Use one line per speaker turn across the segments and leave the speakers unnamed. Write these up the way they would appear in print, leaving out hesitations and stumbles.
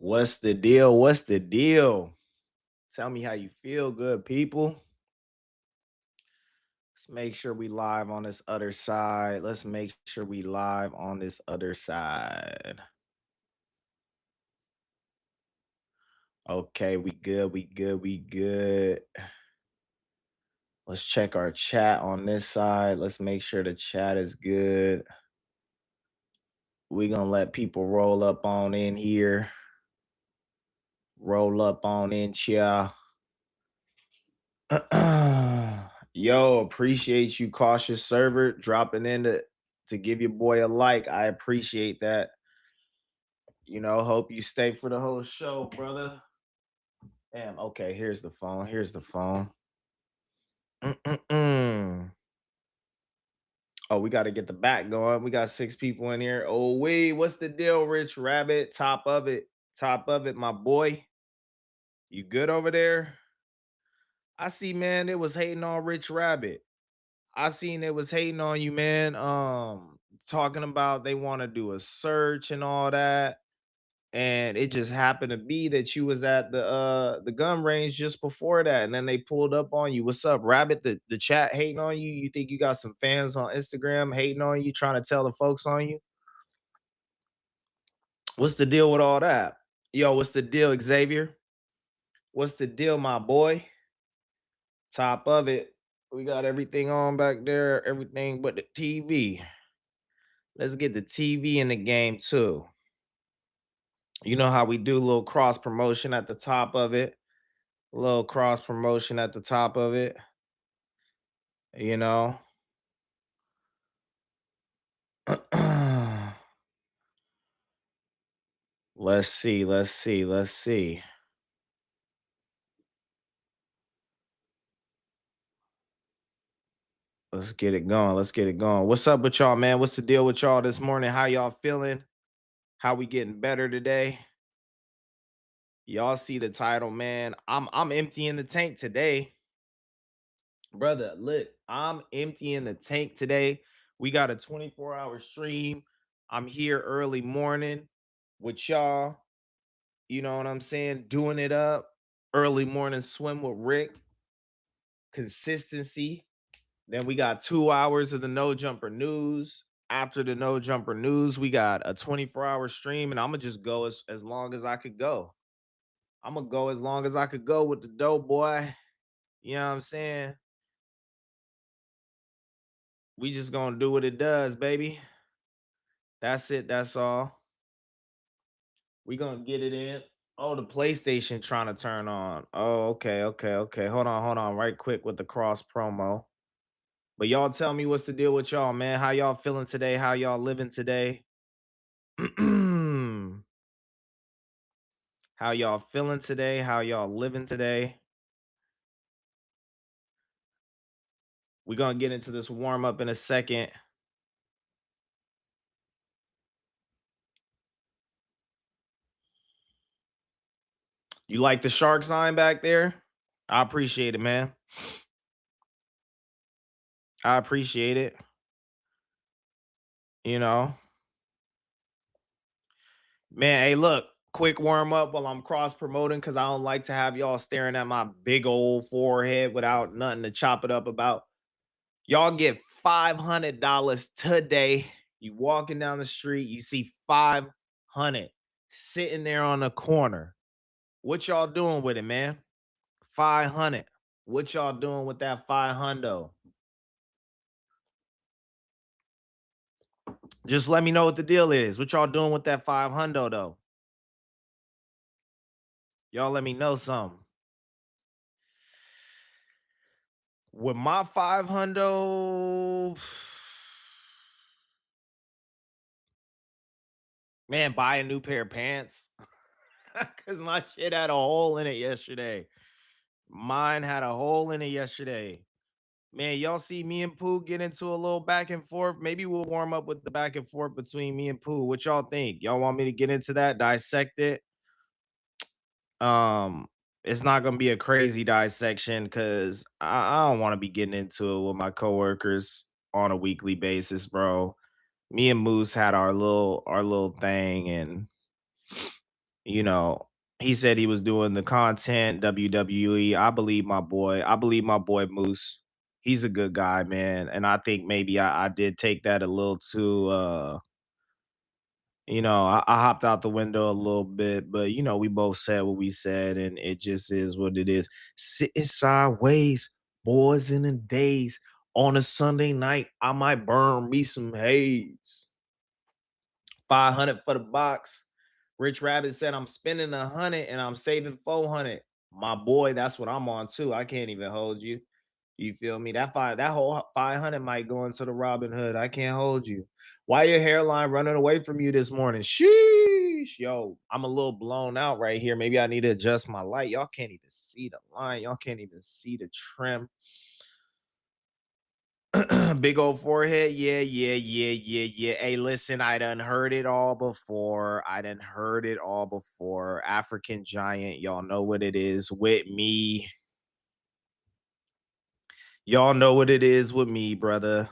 What's the deal? What's the deal? Tell me how you feel, good people. Let's make sure we live on this other side. Let's make sure we live on this other side. Okay, we good, we good, we good. Let's check our chat on this side. Let's make sure the chat is good. We're gonna let people roll up on in here. Roll up on in, chia. Yo, appreciate you, cautious server, dropping in to give your boy a like. I appreciate that. Hope you stay for the whole show, brother. Damn, okay, here's the phone. Here's the phone. Mm-mm-mm. Oh, we got to get the back going. We got 6 people in here. Oh, wait, what's the deal, Rich Rabbit? Top of it. Top of it, my boy. You good over there? I see, man, it was hating on Rich Rabbit. I seen it was hating on you, man. Talking about they want to do a search and all that. And it just happened to be that you was at the gun range just before that. And then they pulled up on you. What's up, Rabbit? The chat hating on you. You think you got some fans on Instagram hating on you, trying to tell the folks on you? What's the deal with all that? Yo, what's the deal, Xavier? What's the deal, my boy? Top of it. We got everything on back there, everything but the TV. Let's get the TV in the game too. You know how we do a little cross promotion at the top of it, a little cross promotion at the top of it, you know. Let's see, let's see, let's see. Let's get it going. Let's get it going. What's up with y'all, man? What's the deal with y'all this morning? How y'all feeling? How we getting better today? Y'all see the title, man. I'm emptying the tank today. Brother, look, I'm emptying the tank today. We got a 24-hour stream. I'm here early morning with y'all. You know what I'm saying? Doing it up. Early morning swim with Rick. Consistency. Then we got 2 hours of the No Jumper News. After the No Jumper News, we got a 24-hour stream, and I'm gonna just go as long as I could go. I'm gonna go as long as I could go with the dope boy. You know what I'm saying? We just gonna do what it does, baby. That's it. That's all. We gonna get it in. Oh, the PlayStation trying to turn on. Oh, okay, okay, okay. Hold on, right quick with the cross promo. But y'all tell me what's the deal with y'all, man. How y'all feeling today? How y'all living today? How y'all feeling today? How y'all living today? We're gonna get into this warm up in a second. You like the shark sign back there? I appreciate it, man. I appreciate it. You know, man. Hey, look, quick warm up while I'm cross promoting because I don't like to have y'all staring at my big old forehead without nothing to chop it up about. Y'all get $500 today. You walking down the street, you see 500 sitting there on the corner. What y'all doing with it, man? 500. What y'all doing with that 500? Just let me know what the deal is. What y'all doing with that 500 though? Y'all let me know something. With my 500, man, buy a new pair of pants. Cause my shit had a hole in it yesterday. Mine had a hole in it yesterday. Man, y'all see me and Pooh get into a little back and forth. Maybe we'll warm up with the back and forth between me and Pooh. What y'all think? Y'all want me to get into that, dissect it? Um, it's not gonna be a crazy dissection because I don't want to be getting into it with my coworkers on a weekly basis, bro. Me and Moose had our little thing, and You know, he said he was doing the content, WWE. I believe my boy. I believe my boy Moose. He's a good guy, man. And I think maybe I did take that a little too I hopped out the window a little bit, but we both said what we said, and it just is what it is. Sitting sideways, boys in the days. On a Sunday night, I might burn me some haze. 500 for the box. Rich Rabbit said, I'm spending 100 and I'm saving 400. My boy, that's what I'm on too. I can't even hold you. You feel me? That whole 500 might go into the Robin Hood. I can't hold you. Why your hairline running away from you this morning? Sheesh. Yo, I'm a little blown out right here. Maybe I need to adjust my light. Y'all can't even see the line. Y'all can't even see the trim. Big old forehead. Yeah, yeah, yeah, yeah, yeah. Hey, listen, I done heard it all before. I done heard it all before. African giant. Y'all know what it is with me. Y'all know what it is with me, brother.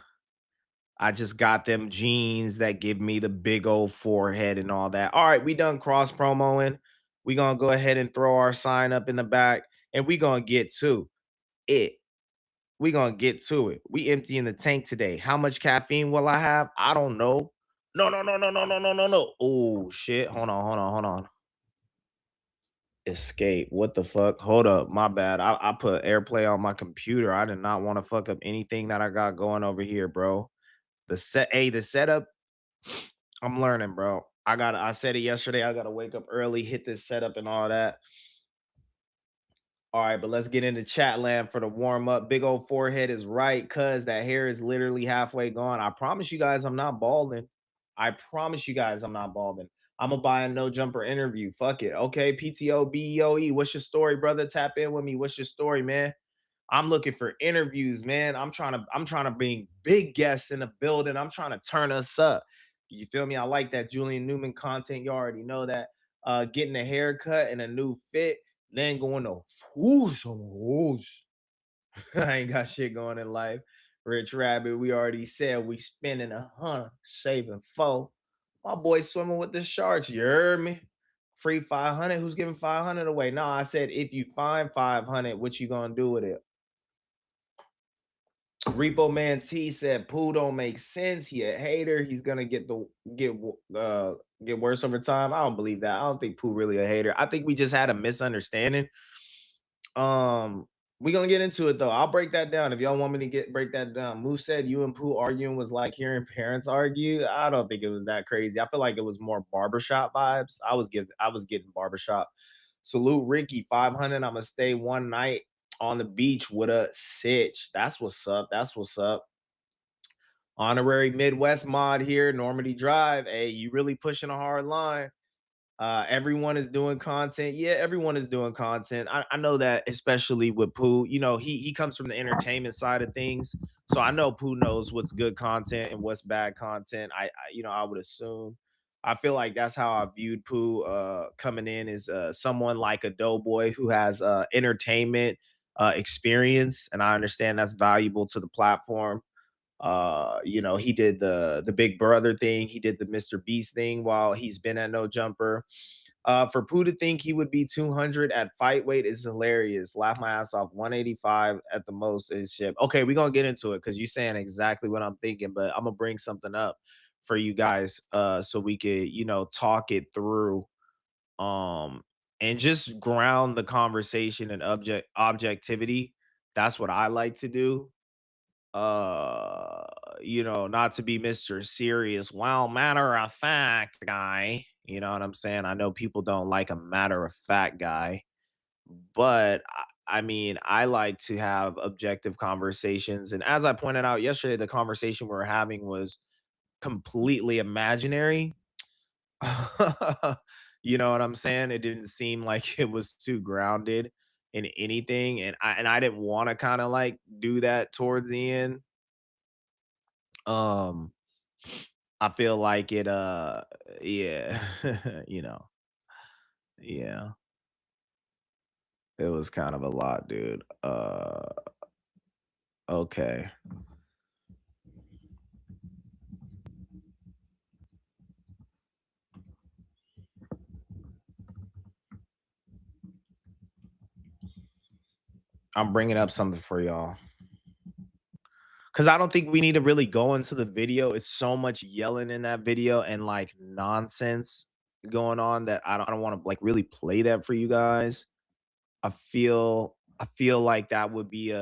I just got them jeans that give me the big old forehead and all that. All right, we done cross promoing. We gonna go ahead and throw our sign up in the back, and we gonna get to it. We gonna get to it. We emptying the tank today. How much caffeine will I have? I don't know. No, no, no, no, no, no, no, no, no. Oh shit. Hold on, hold on, hold on. Escape. What the fuck? Hold up. My bad. I put AirPlay on my computer. I did not want to fuck up anything that I got going over here, bro. The setup. I'm learning, bro. I said it yesterday. I gotta wake up early, hit this setup and all that. All right, but let's get into chat land for the warm up. Big old forehead is right, cuz that hair is literally halfway gone. I promise you guys I'm not balding. I promise you guys I'm not balding. I'm gonna buy a no jumper interview. Fuck it. Okay, PTO BEOE. What's your story, brother? Tap in with me. What's your story, man? I'm looking for interviews, man. I'm trying to bring big guests in the building. I'm trying to turn us up. You feel me? I like that Julian Newman content. You already know that. Getting a haircut and a new fit, then going to whoosh on the whoosh. I ain't got shit going in life. Rich Rabbit, we already said we spending 100, saving four. My boy swimming with the sharks. You heard me? Free 500. Who's giving 500 away? No, I said if you find 500, what you gonna do with it? Repo Man T said Pooh don't make sense. He a hater. He's gonna get worse over time. I don't believe that. I don't think Pooh really a hater. I think we just had a misunderstanding. Um, we gonna get into it though. I'll break that down if y'all want me to get break that down. Moose said you and Pooh arguing was like hearing parents argue. I don't think it was that crazy. I feel like it was more barbershop vibes. I was getting barbershop. Salute Ricky 500. I'm gonna stay one night on the beach with a sitch. That's what's up. That's what's up. Honorary Midwest mod here, Normandy Drive. Hey, you really pushing a hard line. Everyone is doing content. Yeah, everyone is doing content. I know that, especially with Pooh. He comes from the entertainment side of things, so I know Pooh knows what's good content and what's bad content. I would assume. I feel like that's how I viewed Pooh coming in as someone like a Doughboy who has entertainment experience, and I understand that's valuable to the platform. He did the Big Brother thing, he did the Mr. Beast thing while he's been at No Jumper. For Pooh to think he would be 200 at fight weight is hilarious. Laugh my ass off. 185 at the most is ship. Okay, we're gonna get into it because you're saying exactly what I'm thinking, but I'm gonna bring something up for you guys so we could, talk it through um and just ground the conversation and objectivity. That's what I like to do. uh not to be Mr. Serious, well, matter of fact guy. You know what I'm saying? I know people don't like a matter of fact guy, but I mean, I like to have objective conversations. And as I pointed out yesterday, the conversation we were having was completely imaginary. You know what I'm saying? It didn't seem like it was too grounded in anything. And I didn't want to kind of like do that towards the end. Um, I feel like it, yeah, you know, yeah, it was kind of a lot, dude. Okay. I'm bringing up something for y'all because I don't think we need to really go into the video. It's so much yelling in that video and like nonsense going on that I don't want to like really play that for you guys. I feel like that would be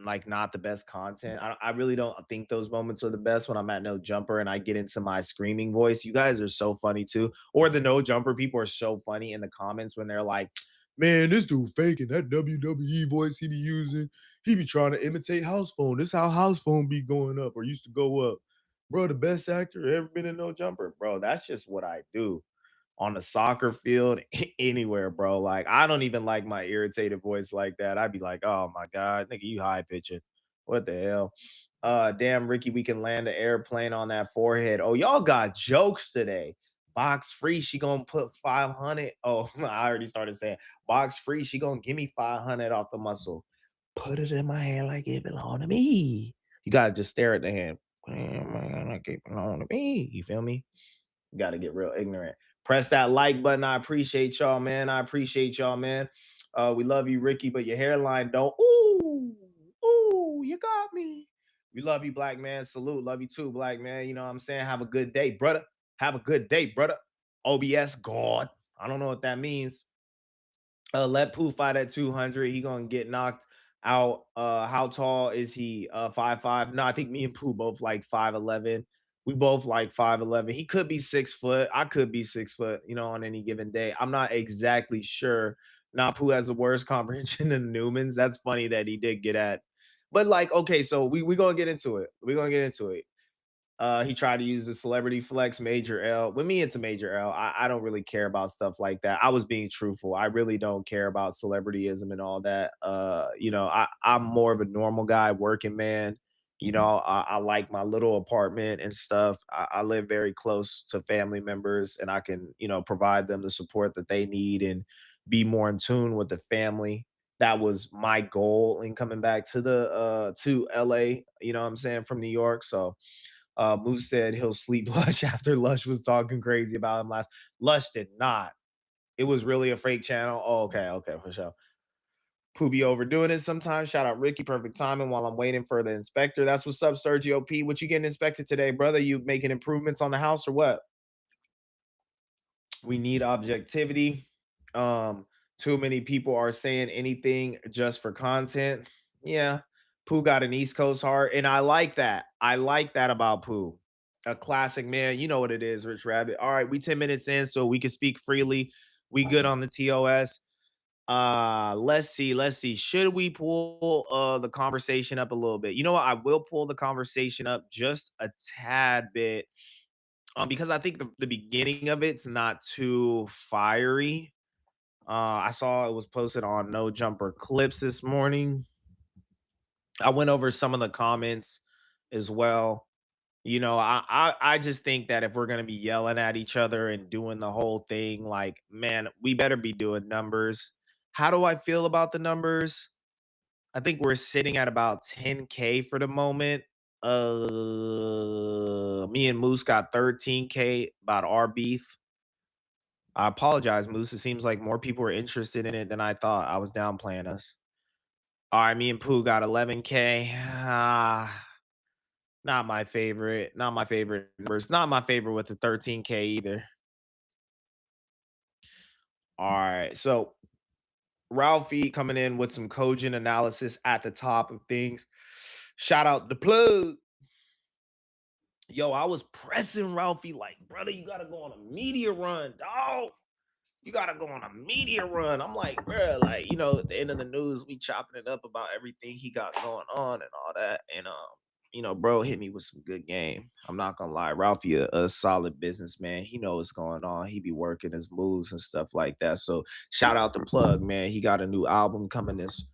like not the best content. I really don't think those moments are the best when I'm at no jumper and I get into my screaming voice. You guys are so funny too. Or the no jumper people are so funny in the comments when they're like, "Man, this dude faking that WWE voice he be using. He be trying to imitate house phone. This how house phone be going up or used to go up. Bro, the best actor ever been in no jumper. Bro, that's just what I do on the soccer field, anywhere, bro. Like, I don't even like my irritated voice like that. I'd be like, oh my God, nigga, you high pitching. What the hell? Damn, Ricky, we can land the airplane on that forehead. Oh, y'all got jokes today. Box free, she gonna put 500. Oh, I already started saying box free, she gonna give me 500 off the muscle. Put it in my hand like it belong to me. You gotta just stare at the hand. Man, like it belong to me. You feel me? Got to get real ignorant. Press that like button. I appreciate y'all, man. I appreciate y'all, man. We love you, Ricky, but your hairline don't. Ooh, ooh, you got me. We love you, black man. Salute. Love you too, black man. You know what I'm saying? Have a good day, brother. Have a good day, brother. OBS God. I don't know what that means. Let Pooh fight at 200. He gonna get knocked out. How tall is he? 5'5". No, I think me and Pooh both like 5'11". We both like 5'11". He could be 6 foot. I could be 6 foot, on any given day. I'm not exactly sure. Now Pooh has the worst comprehension than Newman's. That's funny that he did get at. But like, okay, so we gonna get into it. We're gonna get into it. He tried to use the celebrity flex, major L. With me, it's a major L. I don't really care about stuff like that. I was being truthful. I really don't care about celebrityism and all that. I'm more of a normal guy, working man. I like my little apartment and stuff. I live very close to family members and I can, provide them the support that they need and be more in tune with the family. That was my goal in coming back to the to LA, you know what I'm saying, from New York. So Moose said he'll sleep Lush after Lush was talking crazy about him last. Lush did not. It was really a fake channel. Oh, okay, okay, for sure. Pooh be overdoing it sometimes. Shout out Ricky, perfect timing while I'm waiting for the inspector. That's what's up, Sergio P. What you getting inspected today, brother? You making improvements on the house or what? We need objectivity. Too many people are saying anything just for content. Yeah, Pooh got an East Coast heart, and I like that. I like that about Pooh. A classic man. You know what it is, Rich Rabbit. All right, we 10 minutes in, so we can speak freely. We good on the TOS. Let's see. Let's see. Should we pull the conversation up a little bit? You know what? I will pull the conversation up just a tad bit because I think the beginning of it's not too fiery. I saw it was posted on No Jumper Clips this morning. I went over some of the comments as well. I just think that if we're gonna be yelling at each other and doing the whole thing, like, man, we better be doing numbers. How do I feel about the numbers? I think we're sitting at about 10K for the moment. Me and Moose got 13K about our beef. I apologize, Moose. It seems like more people are interested in it than I thought. I was downplaying us. All right, me and Pooh got 11K. Not my favorite. Not my favorite numbers. Not my favorite with the 13K either. All right. So Ralphie coming in with some cogent analysis at the top of things. Shout out the plug. Yo, I was pressing Ralphie like, brother, you gotta go on a media run, dog. You gotta go on a media run. I'm like, bro, like, at the end of the news, we chopping it up about everything he got going on and all that. And bro hit me with some good game. I'm not gonna lie. Ralphie a solid businessman. He know what's going on. He be working his moves and stuff like that. So shout out the plug, man. He got a new album coming this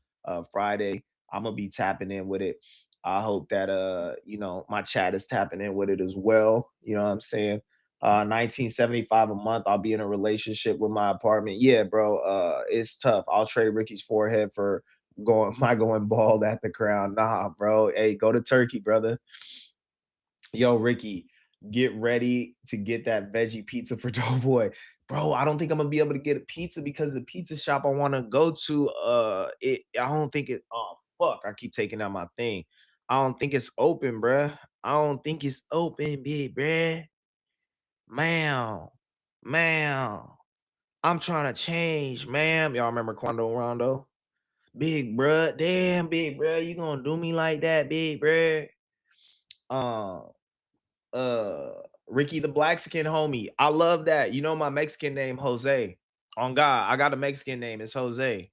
Friday. I'm gonna be tapping in with it. I hope that my chat is tapping in with it as well. You know what I'm saying? 1975 a month. I'll be in a relationship with my apartment. Yeah, bro. It's tough. I'll trade Ricky's forehead for going bald at the crown. Nah, bro. Hey, go to Turkey, brother. Yo, Ricky, get ready to get that veggie pizza for Doughboy. bro, I don't think I'm gonna be able to get a pizza because the pizza shop I want to go to, I don't think it. Oh fuck, I keep taking out my thing. I don't think it's open, bruh. I don't think it's open, big bruh. Man, man, I'm trying to change, ma'am. Y'all remember Quando Rondo? Big bruh, damn, big bruh, you gonna do me like that, big bruh? Uh, uh, Ricky the Blackskin homie. I love that. You know my Mexican name, Jose. On God, I got a Mexican name. It's Jose.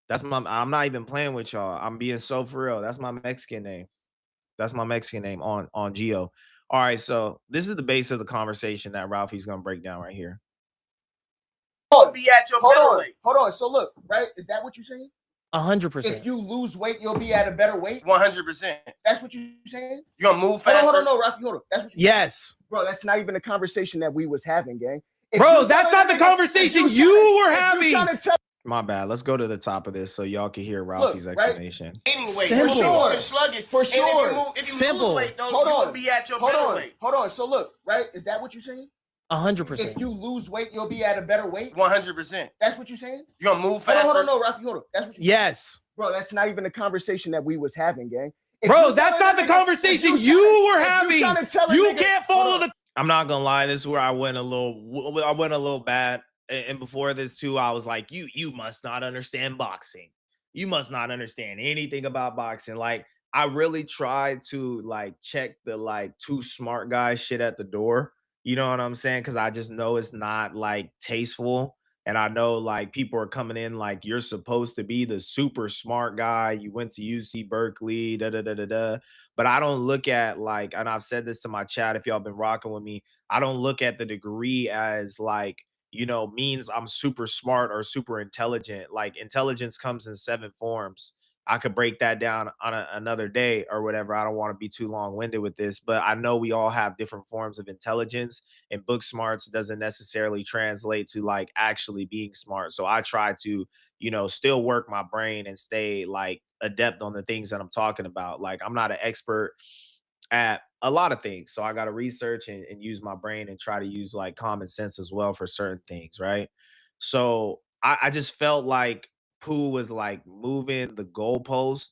That's my. I'm not even playing with y'all. I'm being so for real. That's my Mexican name. That's my Mexican name on Geo. All right, so this is the base of the conversation that Ralphie's gonna break down right here.
Be at your hold on. So look, right? Is that what you're saying?
100%.
If you lose weight, you'll be at a better weight.
100%.
That's what you're saying?
You're gonna move faster.
Hold on, no, Rafi, hold on. That's what you're
yes.
saying? Bro, that's not even the conversation that we was having, gang.
Bro, that's not the conversation you were having.
My bad. Let's go to the top of this so y'all can hear Ralphie's explanation.
Anyway,
Simple.
For sure.
If you
Simple.
lose weight, though, you'll be at your better weight. Hold on. So look, right? Is that what you're saying?
100%.
If you lose weight, you'll be at a better weight.
100%.
That's what you're saying?
You're gonna move faster.
Hold on, no, Rafi, hold on. That's what you're
yes.
Bro, that's not even the conversation that we was having, gang.
Bro, that's not the conversation you were having. You can't follow the.
I'm not gonna lie. This is where I went a little bad. And before this too, I was like, you must not understand boxing. You must not understand anything about boxing. Like, I really tried to like check the like too smart guy shit at the door. You know what I'm saying? Because I just know it's not like tasteful. And I know like people are coming in like you're supposed to be the super smart guy. You went to UC Berkeley, da da da da da. But I don't look at like, and I've said this to my chat if y'all been rocking with me, I don't look at the degree as like, means I'm super smart or super intelligent. Like intelligence comes in 7 forms. I could break that down on another day or whatever. I don't want to be too long-winded with this, but I know we all have different forms of intelligence, and book smarts doesn't necessarily translate to like actually being smart. So I try to, still work my brain and stay like adept on the things that I'm talking about. Like I'm not an expert at a lot of things. So I got to research and use my brain and try to use like common sense as well for certain things. Right. So I just felt like Pooh was like moving the goalpost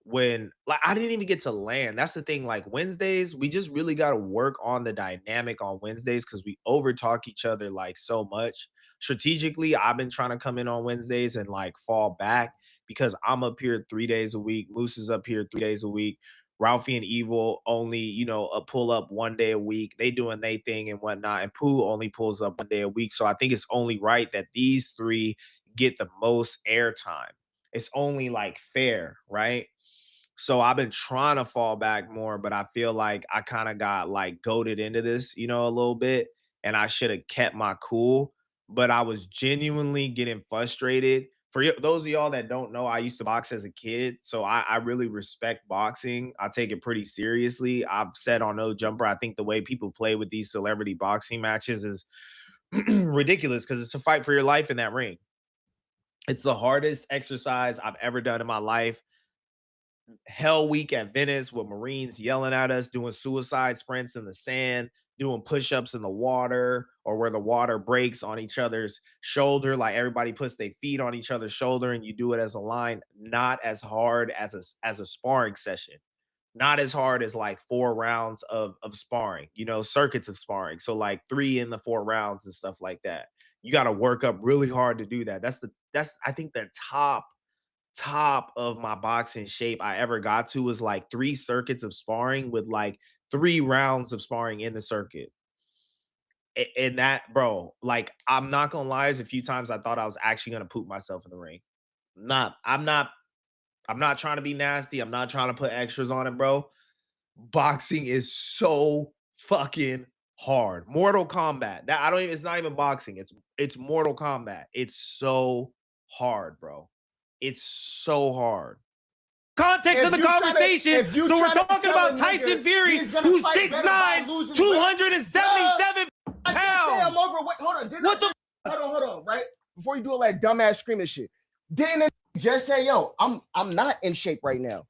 when like I didn't even get to land. That's the thing. Like Wednesdays, we just really got to work on the dynamic on Wednesdays because we overtalk each other like so much. Strategically, I've been trying to come in on Wednesdays and like fall back because I'm up here 3 days a week. Moose is up here 3 days a week. Ralphie and Evil only, a pull up 1 day a week. They doing their thing and whatnot. And Pooh only pulls up 1 day a week. So I think it's only right that these three get the most airtime. It's only like fair, right? So I've been trying to fall back more, but I feel like I kind of got like goaded into this, a little bit, and I should have kept my cool. But I was genuinely getting frustrated. For those of y'all that don't know, I used to box as a kid, so I really respect boxing. I take it pretty seriously. I've said on No Jumper, I think the way people play with these celebrity boxing matches is ridiculous because it's a fight for your life in that ring. It's the hardest exercise I've ever done in my life. Hell week at Venice with Marines yelling at us, doing suicide sprints in the sand, doing push-ups in the water or where the water breaks on each other's shoulder. Like everybody puts their feet on each other's shoulder and you do it as a line, not as hard as a sparring session. Not as hard as like 4 rounds of sparring, circuits of sparring. So like 3 in the 4 rounds and stuff like that. You got to work up really hard to do that. That's I think the top of my boxing shape I ever got to was like 3 circuits of sparring with like 3 rounds of sparring in the circuit. And that, bro, like I'm not gonna lie, there's a few times I thought I was actually gonna poop myself in the ring. I'm not trying to be nasty. I'm not trying to put extras on it, bro. Boxing is so fucking hard. Mortal Kombat. That I don't even, it's not even boxing. It's Mortal Kombat. It's so hard, bro. It's so hard.
Context of the conversation. So we're talking about Tyson Fury, who's 6'9", 277 pounds.
I'm overweight. Hold on. Hold on, right? Before you do all that dumbass screaming shit, didn't it just say, yo, I'm not in shape right now?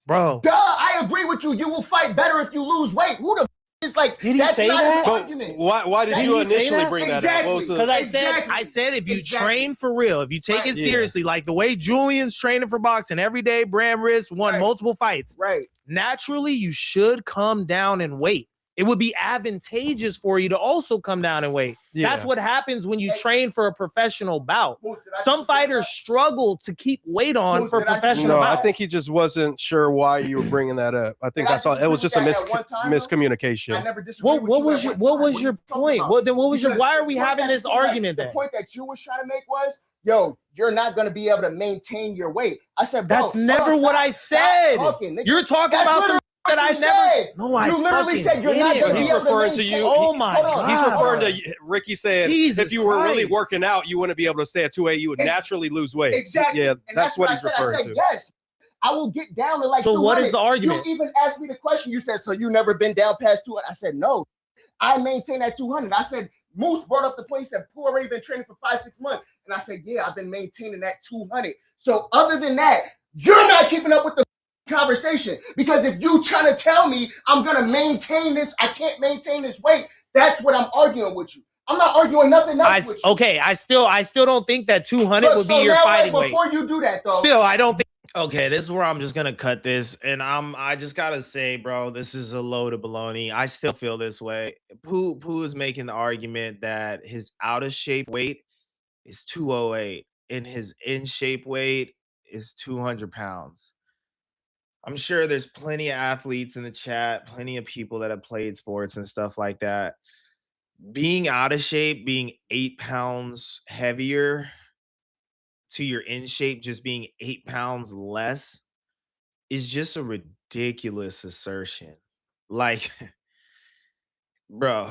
Bro.
Duh, I agree with you. You will fight better if you lose weight. Who the It's like,
did he
that's
say
not
that?
an argument.
Why did you initially bring that up?
Because I said if you train for real, if you take it seriously, like the way Julian's training for boxing every day, Bram Riss won multiple fights.
Right.
Naturally, you should come down and weight. It would be advantageous for you to also come down and weight.
Yeah.
That's what happens when you train for a professional bout. Some fighters struggle to keep weight on for professional bouts.
I think he just wasn't sure why you were bringing that up. I think that's all. It was just a miscommunication.
I never disagreed with you.
What was your point? Why are we having this argument then?
The point that you was trying to make was, yo, you're not going to be able to maintain your weight. I said, bro,
that's never what I said. You're talking about some that I never. No, I
literally said you're not going to be able to maintain.
To you.
Oh my God.
He's referring to Ricky saying if you were really working out, you wouldn't be able to stay at 2A. You would naturally lose weight.
Exactly.
Yeah, that's what he's referring to.
Yes. I will get down to like 200.
So what is the argument?
You even asked me the question. You said, so you never been down past 200? I said, no. I maintain at 200. I said, Moose brought up the point. He said, Pooh already been training for 5-6 months. And I said, yeah, I've been maintaining that 200. So other than that, you're not keeping up with the conversation. Because if you trying to tell me I'm going to maintain this, I can't maintain this weight, that's what I'm arguing with you. I'm not arguing nothing else with you.
Okay, I still don't think that 200 would be your fighting weight.
Before you do that, though.
Still, I don't think.
Okay, this is where I'm just gonna cut this, and I just gotta say, bro, this is a load of baloney. I still feel this way. Pooh is making the argument that his out of shape weight is 208 and his in shape weight is 200 pounds. I'm sure there's plenty of athletes in the chat, plenty of people that have played sports and stuff like that. Being out of shape, being 8 pounds heavier to your in shape just being 8 pounds less is just a ridiculous assertion. Like, bro,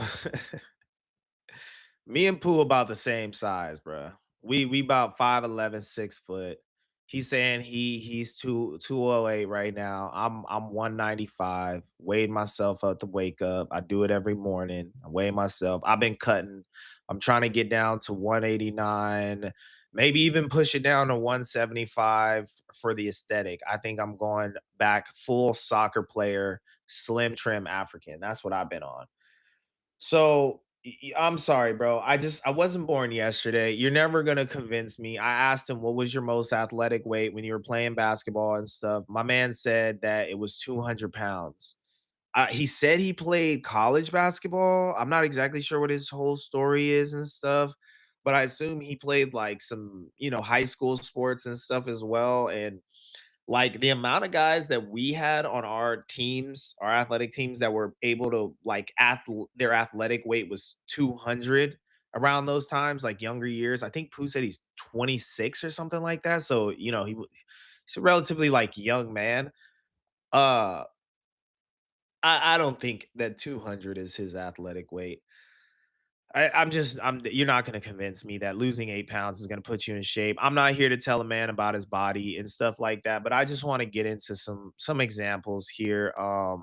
me and Pooh about the same size, bro. We about 5'11", 6 foot. He's saying he's 208 right now. I'm 195. Weighed myself up to wake up. I do it every morning. I weigh myself. I've been cutting. I'm trying to get down to 189, maybe even push it down to 175 for the aesthetic. I think I'm going back full soccer player, slim trim African. That's what I've been on. So I'm sorry, bro. I wasn't born yesterday. You're never gonna convince me. I asked him what was your most athletic weight when you were playing basketball and stuff. My man said that it was 200 pounds. He said he played college basketball. I'm not exactly sure what his whole story is and stuff, but I assume he played like some, high school sports and stuff as well. And like the amount of guys that we had on our teams, our athletic teams that were able to like their athletic weight was 200 around those times, like younger years. I think Pooh said he's 26 or something like that. So, he's a relatively like young man. I don't think that 200 is his athletic weight. You're not going to convince me that losing 8 pounds is going to put you in shape. I'm not here to tell a man about his body and stuff like that, but I just want to get into some examples here. I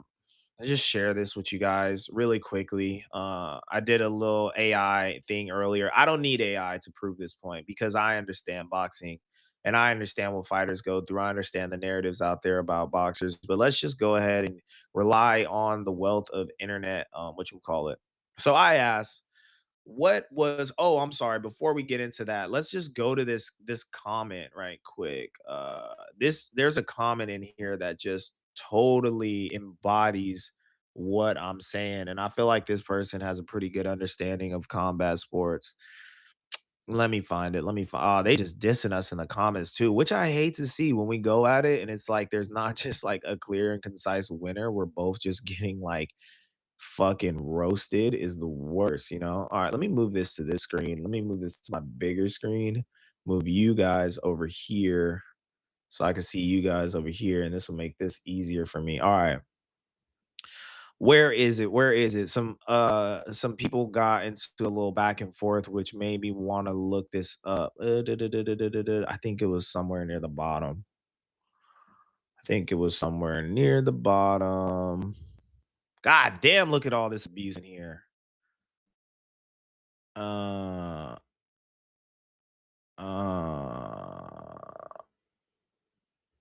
just share this with you guys really quickly. I did a little AI thing earlier. I don't need AI to prove this point because I understand boxing and I understand what fighters go through. I understand the narratives out there about boxers, but let's just go ahead and rely on the wealth of internet, what you call it. So I asked, I'm sorry, before we get into that, let's just go to this comment right quick. There's a comment in here that just totally embodies what I'm saying, and I feel like this person has a pretty good understanding of combat sports. Let me find it. They just dissing us in the comments too, which I hate to see when we go at it and it's like there's not just like a clear and concise winner. We're both just getting like fucking roasted is the worst. All right, let me move this to this screen. Let me move this to my bigger screen. Move you guys over here so I can see you guys over here, and this will make this easier for me. All right. Where is it? Where is it? Some people got into a little back and forth, which made me want to look this up. I think it was somewhere near the bottom. God damn, look at all this abuse in here. Uh, uh,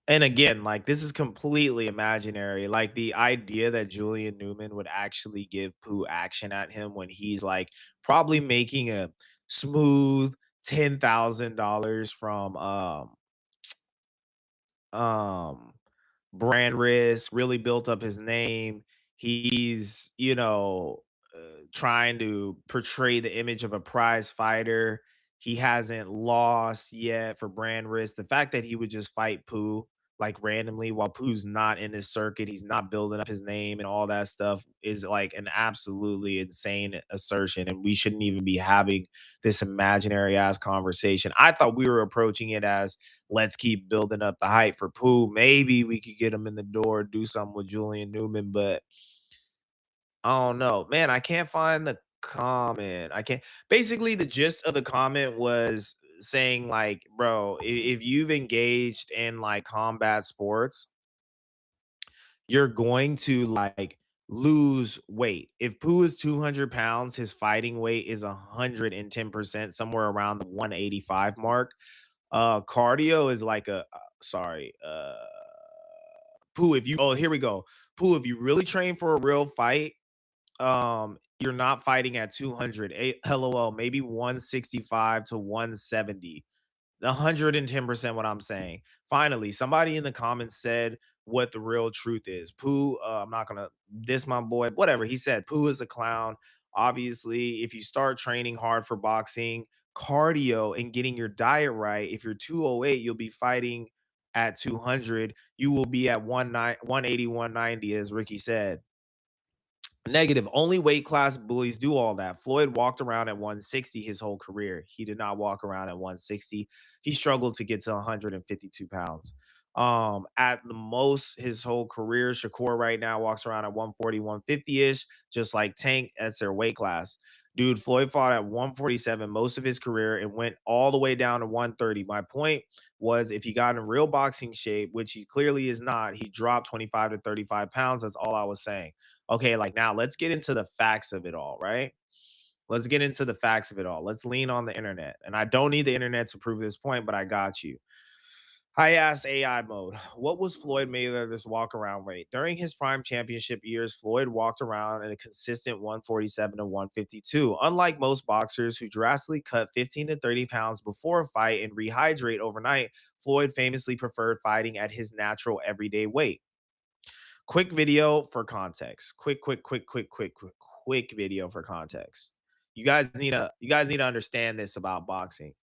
And again, like, this is completely imaginary. Like, the idea that Julian Newman would actually give Pooh action at him when he's like probably making a smooth $10,000 from um brand risk, really built up his name. He's, trying to portray the image of a prize fighter. He hasn't lost yet for brand risk. The fact that he would just fight Pooh like randomly while Pooh's not in his circuit, he's not building up his name and all that stuff is like an absolutely insane assertion. And we shouldn't even be having this imaginary ass conversation. I thought we were approaching it as let's keep building up the hype for Pooh. Maybe we could get him in the door, do something with Julian Newman, but I don't know. Man, I can't find the comment. I can't. Basically, the gist of the comment was saying, like, bro, if you've engaged in like combat sports, you're going to like lose weight. If Pooh is 200 pounds, his fighting weight is 110%, somewhere around the 185 mark. Cardio is like sorry, Pooh, if you oh, here we go. Pooh, if you really train for a real fight, you're not fighting at 200. LOL, maybe 165 to 170. 110% what I'm saying. Finally, somebody in the comments said what the real truth is. Pooh, I'm not gonna diss my boy, whatever. He said Pooh is a clown. Obviously, if you start training hard for boxing, cardio, and getting your diet right, if you're 208, you'll be fighting at 200. You will be at 180, 190, as Ricky said. Negative. Only weight class bullies do all that. Floyd walked around at 160 his whole career. He did not walk around at 160. He struggled to get to 152 pounds. At the most, his whole career, Shakur right now walks around at 140, 150-ish, just like Tank. That's their weight class. Dude, Floyd fought at 147 most of his career and went all the way down to 130. My point was if he got in real boxing shape, which he clearly is not, he dropped 25 to 35 pounds. That's all I was saying. Okay, like now let's get into the facts of it all, right? Let's get into the facts of it all. Let's lean on the internet. And I don't need the internet to prove this point, but I got you. I asked AI mode, what was Floyd Mayweather's walk around weight? During his prime championship years, Floyd walked around at a consistent 147 to 152. Unlike most boxers who drastically cut 15 to 30 pounds before a fight and rehydrate overnight, Floyd famously preferred fighting at his natural everyday weight. Quick video for context. Quick video for context. You guys need to understand this about boxing.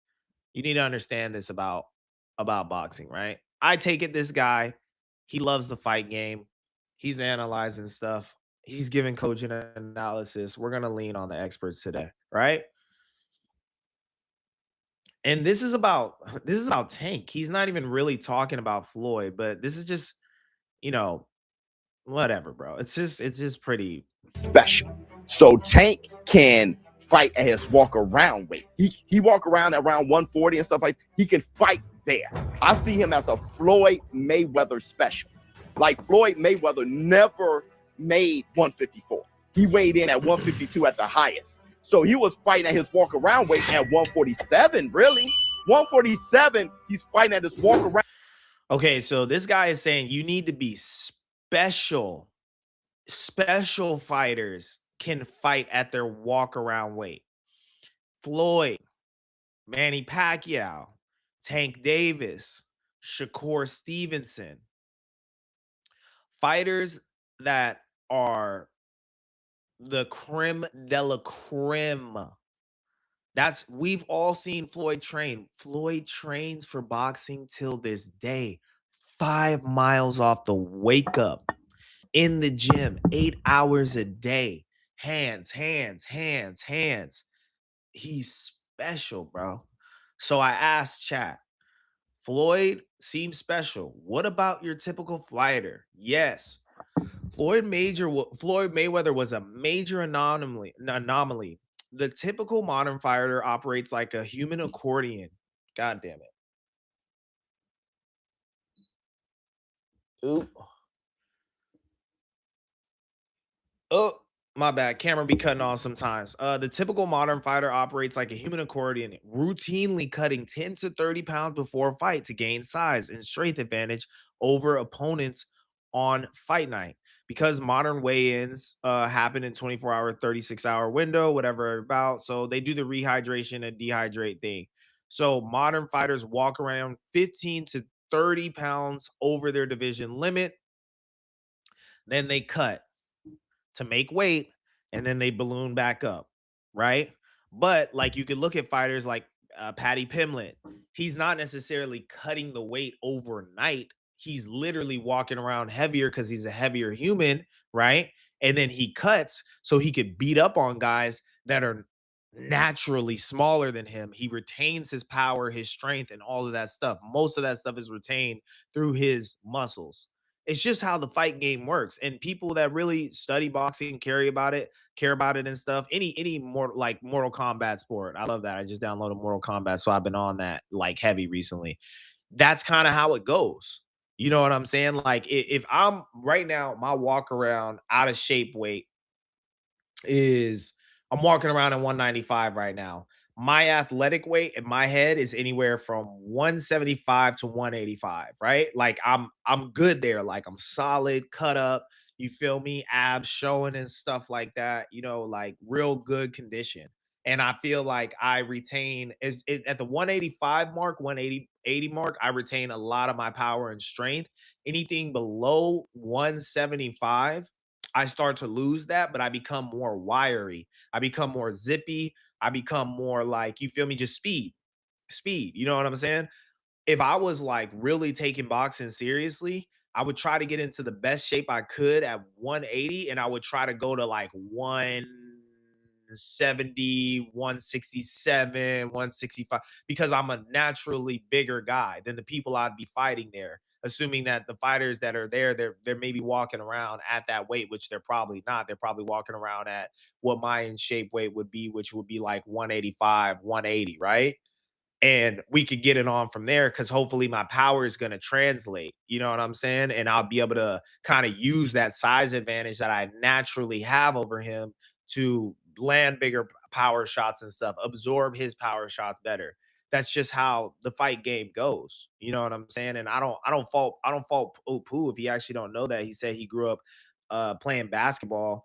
You need to understand this about boxing, right? I take it this guy, he loves the fight game. He's analyzing stuff. He's giving coaching analysis. We're gonna lean on the experts today, right? And this is about Tank. He's not even really talking about Floyd, but this is just, you know, whatever, bro. It's just pretty
special. So Tank can fight at his walk around weight. He walk around at around 140 and stuff like he can fight there. I see him as a Floyd Mayweather special. Like Floyd Mayweather never made 154. He weighed in at 152 at the highest. So he was fighting at his walk around weight at 147, really. 147, he's fighting at his walk around.
Okay, so this guy is saying you need to be special. Special fighters can fight at their walk around weight. Floyd, Manny Pacquiao, Tank Davis, Shakur Stevenson. Fighters that are the creme de la creme. We've all seen Floyd train. Floyd trains for boxing till this day. 5 miles off the wake up in the gym, 8 hours a day. Hands. He's special, bro. So I asked chat, Floyd seems special. What about your typical fighter? Yes. Floyd Mayweather was a major anomaly. The typical modern fighter operates like a human accordion. God damn it. Oop. Oh, my bad. Camera be cutting off sometimes. The typical modern fighter operates like a human accordion, routinely cutting 10 to 30 pounds before a fight to gain size and strength advantage over opponents on fight night because modern weigh-ins happen in 24-hour, 36-hour window, whatever about. So they do the rehydration and dehydrate thing. So modern fighters walk around 15 to 30 pounds over their division limit. Then they cut to make weight, and then they balloon back up, right? But like you could look at fighters like Patty Pimlet. He's not necessarily cutting the weight overnight. He's literally walking around heavier because he's a heavier human, right? And then he cuts so he could beat up on guys that are naturally smaller than him. He retains his power, his strength, and all of that stuff. Most of that stuff is retained through his muscles. It's just how the fight game works. And people that really study boxing care about it and stuff. Any more like Mortal Kombat sport. I love that. I just downloaded Mortal Kombat, so I've been on that like heavy recently. That's kind of how it goes. You know what I'm saying? Like if I'm right now, my walk around out of shape weight is I'm walking around at 195 right now. My athletic weight in my head is anywhere from 175 to 185, right? Like I'm good there. Like I'm solid, cut up, you feel me? Abs showing and stuff like that, you know, like real good condition. And I feel like I retain at the 185 mark, 180 mark, I retain a lot of my power and strength. Anything below 175, I start to lose that, but I become more wiry. I become more zippy. I become more like, you feel me, just speed. You know what I'm saying? If I was like really taking boxing seriously, I would try to get into the best shape I could at 180, and I would try to go to like 170, 167, 165 because I'm a naturally bigger guy than the people I'd be fighting there. Assuming that the fighters that are there, they're maybe walking around at that weight, which they're probably not. They're probably walking around at what my in shape weight would be, which would be like 185, 180, right? And we could get it on from there because hopefully my power is going to translate. You know what I'm saying? And I'll be able to kind of use that size advantage that I naturally have over him to land bigger power shots and stuff, absorb his power shots better. That's just how the fight game goes. You know what I'm saying? And I don't fault Pooh if he actually don't know that. He said he grew up playing basketball,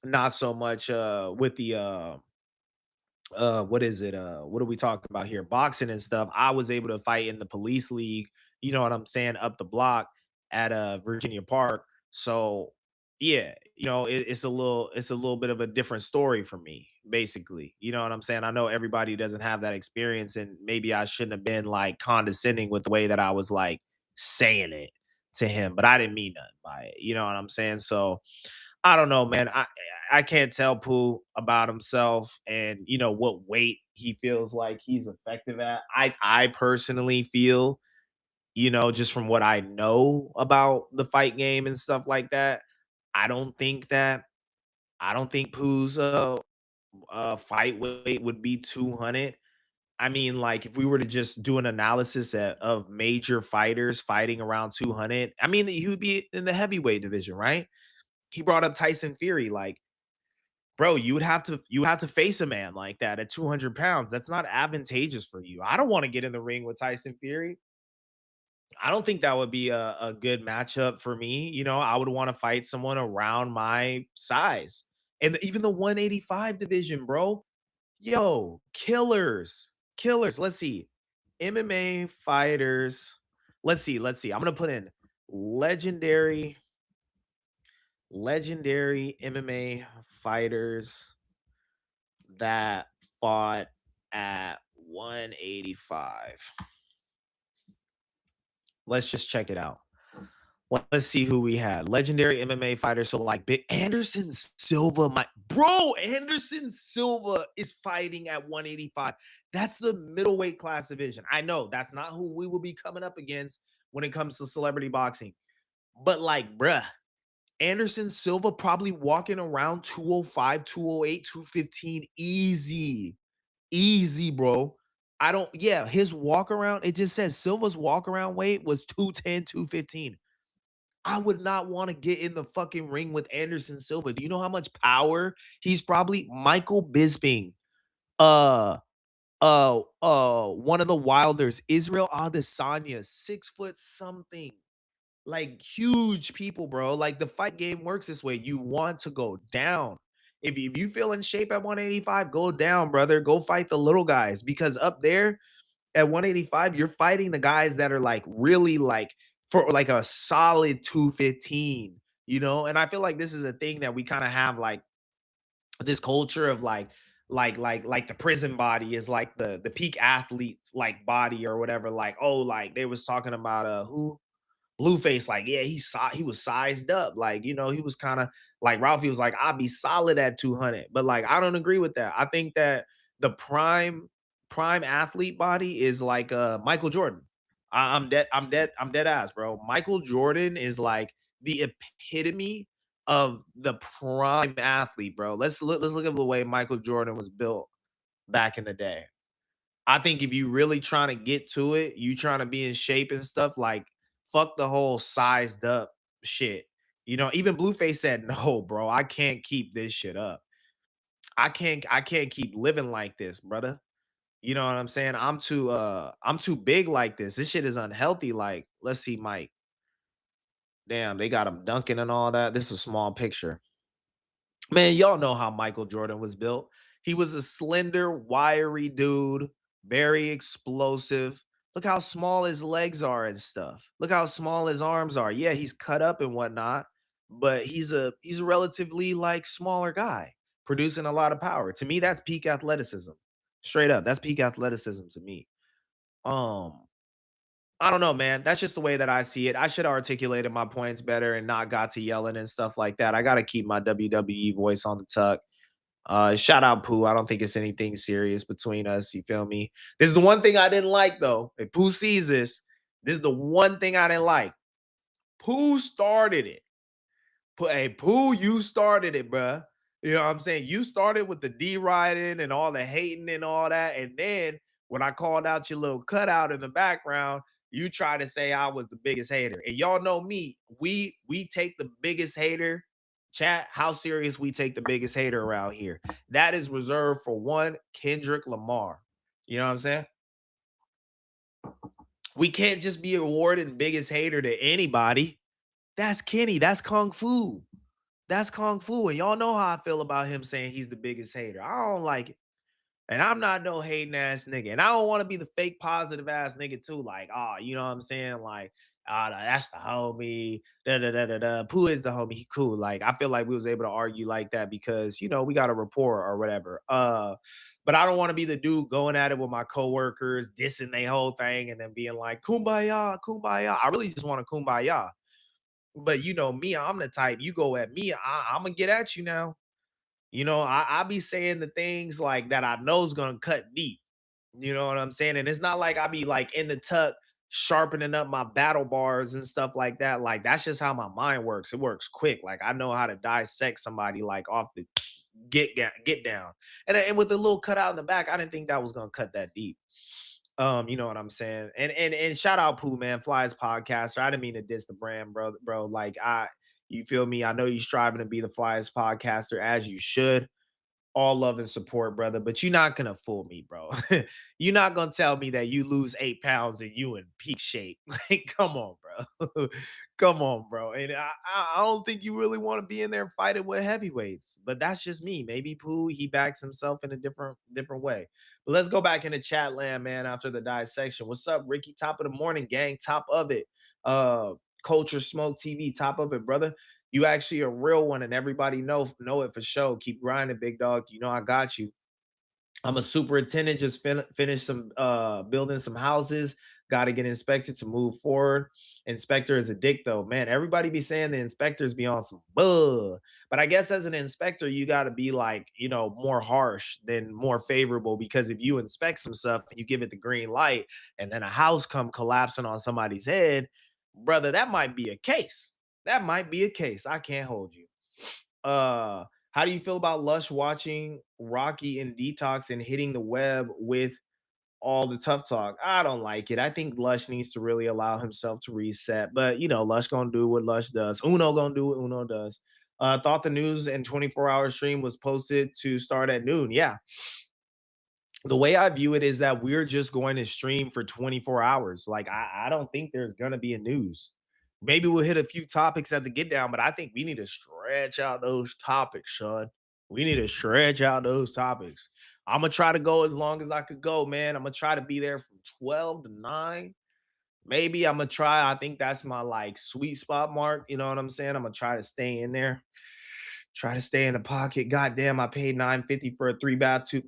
not so much with the what is it, what are we talking about here, boxing and stuff. I was able to fight in the police league, you know what I'm saying, up the block at Virginia Park. So yeah, you know, it's a little bit of a different story for me, basically. You know what I'm saying? I know everybody doesn't have that experience, and maybe I shouldn't have been like condescending with the way that I was like saying it to him, but I didn't mean nothing by it, you know what I'm saying? So I don't know, man. I can't tell Pooh about himself and you know what weight he feels like he's effective at. I personally feel, you know, just from what I know about the fight game and stuff like that, I don't think that I don't think Pooh's fight weight would be 200. I mean, like if we were to just do an analysis of major fighters fighting around 200, I mean, he would be in the heavyweight division, right? He brought up Tyson Fury, like bro, you would have to face a man like that at 200 pounds. That's not advantageous for you. I don't want to get in the ring with Tyson Fury. I don't think that would be a good matchup for me. You know, I would want to fight someone around my size. And even the 185 division, bro. Yo, killers. Killers. Let's see. MMA fighters. Let's see. I'm gonna put in legendary, legendary MMA fighters that fought at 185. Let's just check it out. Let's see who we had. Legendary MMA fighters. So like Big Anderson Silva, my bro, Anderson Silva is fighting at 185. That's the middleweight class division. I know that's not who we will be coming up against when it comes to celebrity boxing. But like, bruh, Anderson Silva probably walking around 205, 208, 215 easy. Easy, bro. I don't, yeah, his walk around, it just says Silva's walk around weight was 210, 215. I would not want to get in the fucking ring with Anderson Silva. Do you know how much power he's probably Michael Bisping, uh, one of the Wilders, Israel Adesanya, 6 foot something. like huge people, bro. Like the fight game works this way. You want to go down. If you feel in shape at 185, go down, brother. Go fight the little guys because up there at 185, you're fighting the guys that are like really like for like a solid 215, you know? And I feel like this is a thing that we kind of have like this culture of like the prison body is like the peak athletes like body or whatever. Like, oh, like they was talking about who Blueface, like, yeah, he was sized up. Like, you know, he was kind of like Ralphie was like, I'll be solid at 200. But like, I don't agree with that. I think that the prime athlete body is like Michael Jordan. I'm dead ass, bro. Michael Jordan is like the epitome of the prime athlete, bro. Let's look at the way Michael Jordan was built back in the day. I think if you really trying to get to it, you trying to be in shape and stuff, like fuck the whole sized up shit. You know, even Blueface said, "No, bro, I can't keep this shit up. I can't keep living like this, brother." You know what I'm saying? I'm too big like this. This shit is unhealthy. Like, let's see, Mike. Damn, they got him dunking and all that. This is a small picture. Man, y'all know how Michael Jordan was built. He was a slender, wiry dude, very explosive. Look how small his legs are and stuff. Look how small his arms are. Yeah, he's cut up and whatnot, but he's a relatively like smaller guy, producing a lot of power. To me, that's peak athleticism. Straight up, that's peak athleticism to me. Um, I don't know, man. That's just the way that I see it. I should have articulated my points better and not got to yelling and stuff like that. I got to keep my WWE voice on the tuck. Shout out Pooh. I don't think it's anything serious between us. You feel me? This is the one thing I didn't like, though. If Pooh sees this is the one thing I didn't like. Pooh started it. Hey, Pooh, you started it, bruh. You know what I'm saying? You started with the D riding and all the hating and all that. And then when I called out your little cutout in the background, you try to say I was the biggest hater. And y'all know me. We take the biggest hater. Chat, how serious we take the biggest hater around here. That is reserved for one Kendrick Lamar. You know what I'm saying? We can't just be awarding biggest hater to anybody. That's Kenny. That's Kung Fu. That's Kung Fu. And y'all know how I feel about him saying he's the biggest hater. I don't like it. And I'm not no hating ass nigga. And I don't want to be the fake positive ass nigga too. Like, oh, you know what I'm saying? Like, that's the homie. Da da da da da. Pooh is the homie. He cool. Like, I feel like we was able to argue like that because we got a rapport or whatever. But I don't want to be the dude going at it with my coworkers, dissing their whole thing, and then being like, kumbaya, kumbaya. I really just want to kumbaya. But you know me, I'm the type you go at me, I'm gonna get at you now. I be saying the things like that I know is gonna cut deep. You know what I'm saying? And it's not like I be like in the tuck sharpening up my battle bars and stuff like that. Like that's just how my mind works. It works quick. Like I know how to dissect somebody like off the get down. And with the little cutout in the back, I didn't think that was gonna cut that deep. You know what I'm saying? And shout out Pooh, man, Fly's podcaster. I didn't mean to diss the brand, bro. Bro, like you feel me? I know you're striving to be the Fly's podcaster as you should. All love and support, brother. But you're not gonna fool me, bro. You're not gonna tell me that you lose 8 pounds and you in peak shape. Like, come on, bro. Come on, bro. And I don't think you really want to be in there fighting with heavyweights. But that's just me. Maybe Pooh, he backs himself in a different way. But let's go back into chat land, man, after the dissection. What's up, Ricky? Top of the morning, gang. Top of it. Culture Smoke TV, top of it, brother. You actually a real one, and everybody know it for sure. Keep grinding, big dog. You know I got you. I'm a superintendent. Just finished some building some houses. Got to get inspected to move forward. Inspector is a dick though, man. Everybody be saying the inspectors be on some buh, but I guess as an inspector, you got to be like more harsh than more favorable because if you inspect some stuff and you give it the green light, and then a house come collapsing on somebody's head, brother, that might be a case. That might be a case. I can't hold you. How do you feel about Lush watching Rocky and Detox and hitting the web with all the tough talk? I don't like it. I think Lush needs to really allow himself to reset. But Lush gonna do what Lush does. Uno gonna do what Uno does. Thought the news and 24-hour stream was posted to start at noon. Yeah. The way I view it is that we're just going to stream for 24 hours. Like I don't think there's gonna be a news. Maybe we'll hit a few topics at the get down, but I think we need to stretch out those topics, son. We need to stretch out those topics. I'm gonna try to go as long as I could go, man. I'm gonna try to be there from 12 to 9. Maybe I'm gonna try. I think that's my like sweet spot mark. You know what I'm saying? I'm gonna try to stay in there. Try to stay in the pocket. Goddamn, I paid 950 for a 3 bath 2.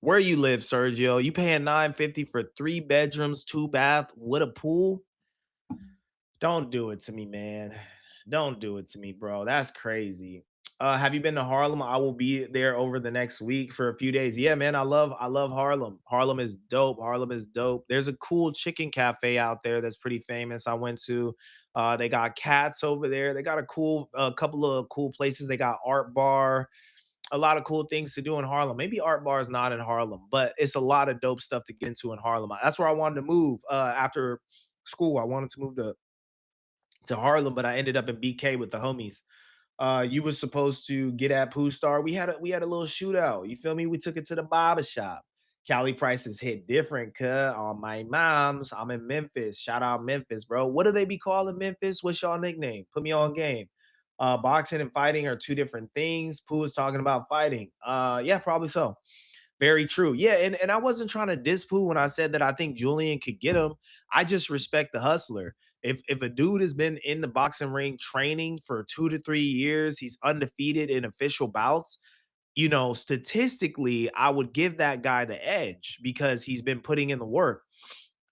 Where you live, Sergio? You paying 950 for 3 bedrooms, 2 bath with a pool? Don't do it to me, man. Don't do it to me, bro. That's crazy. Have you been to Harlem? I will be there over the next week for a few days. Yeah, man. I love Harlem. Harlem is dope. Harlem is dope. There's a cool chicken cafe out there that's pretty famous. I went to. They got cats over there. They got a couple of cool places. They got art bar, a lot of cool things to do in Harlem. Maybe art bar is not in Harlem, but it's a lot of dope stuff to get into in Harlem. That's where I wanted to move after school. I wanted to move to Harlem, but I ended up in BK with the homies. You was supposed to get at Pooh Star. We had a little shootout. You feel me? We took it to the barber shop. Cali prices hit different, cut on my mom's. I'm in Memphis. Shout out Memphis, bro. What do they be calling Memphis? What's y'all nickname? Put me on game. Boxing and fighting are two different things. Pooh is talking about fighting. Yeah, probably so. Very true. Yeah, and I wasn't trying to diss Pooh when I said that I think Julian could get him. I just respect the hustler. If a dude has been in the boxing ring training for 2 to 3 years, he's undefeated in official bouts. Statistically, I would give that guy the edge because he's been putting in the work.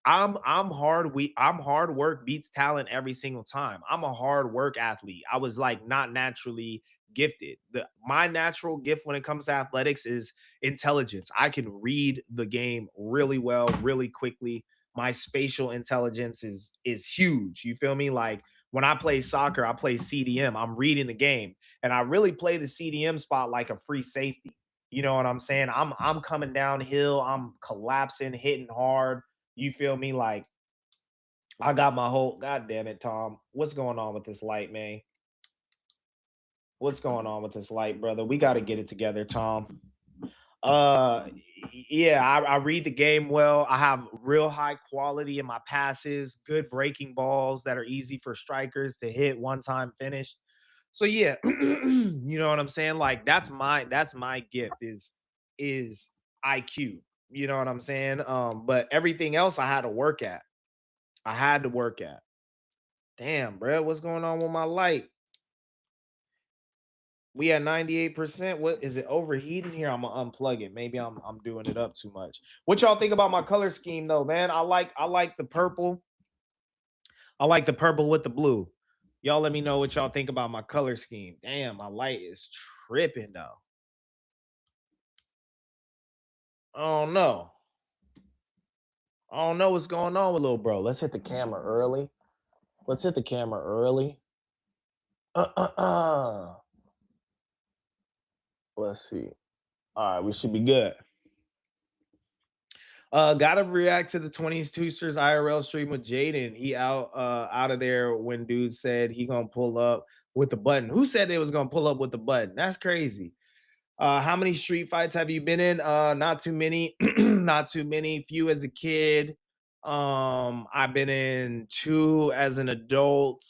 I'm hard work beats talent every single time. I'm a hard work athlete. I was like not naturally gifted. My natural gift when it comes to athletics is intelligence. I can read the game really well, really quickly. My spatial intelligence is huge. You feel me? Like when I play soccer, I play CDM. I'm reading the game and I really play the CDM spot like a free safety. You know what I'm saying? I'm coming downhill, I'm collapsing, hitting hard. You feel me? Like I got my whole god damn it, Tom. What's going on with this light, man? What's going on with this light, brother? We got to get it together, Tom. Uh yeah, I read the game well. I have real high quality in my passes, good breaking balls that are easy for strikers to hit one time finish. So yeah, you know what I'm saying? Like that's my gift is IQ. You know what I'm saying? But everything else I had to work at. I had to work at. Damn, bro, what's going on with my light? We at 98%. What is it overheating here? I'm gonna unplug it. Maybe I'm doing it up too much. What y'all think about my color scheme though, man? I like the purple. I like the purple with the blue. Y'all let me know what y'all think about my color scheme. Damn, my light is tripping though. Oh no. I don't know what's going on with little bro. Let's hit the camera early. Let's hit the camera early. Let's see. All right, we should be good. Gotta react to the 20s Toasters IRL stream with Jaden. He out of there when dude said he gonna pull up with the button. Who said they was gonna pull up with the button? That's crazy. How many street fights have you been in? Not too many. Not too many. Few as a kid. I've been in two as an adult.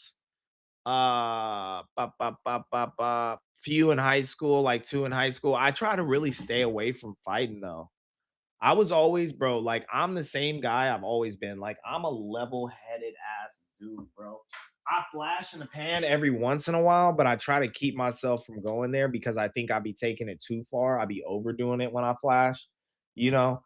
Few in high school, like two in high school. I try to really stay away from fighting though. I was always, bro, like I'm the same guy I've always been. Like I'm a level-headed ass dude, bro. I flash in the pan every once in a while, but I try to keep myself from going there because I think I'd be taking it too far. I'd be overdoing it when I flash, you know.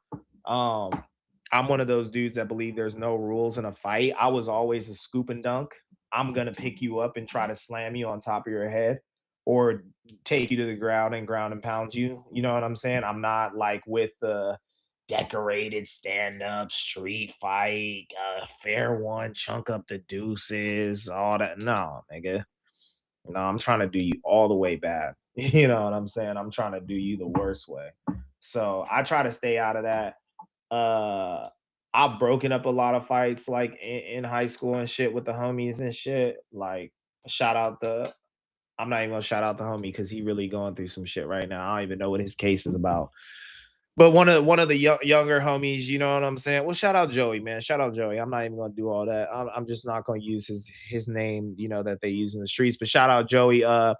Um, I'm one of those dudes that believe there's no rules in a fight. I was always a scoop and dunk. I'm gonna pick you up and try to slam you on top of your head or take you to the ground and pound you. You know what I'm saying? I'm not like with the decorated stand up street fight, fair one, chunk up the deuces, all that. No, nigga. No, I'm trying to do you all the way bad. You know what I'm saying? I'm trying to do you the worst way. So I try to stay out of that. Uh I've broken up a lot of fights like in high school and shit with the homies and shit. Like shout out the I'm not even gonna shout out the homie because he really going through some shit right now. I don't even know what his case is about. But one of the younger homies, you know what I'm saying? Well, shout out Joey, man. Shout out Joey. I'm not even gonna do all that. I'm just not gonna use his name, you know, that they use in the streets. But shout out Joey. I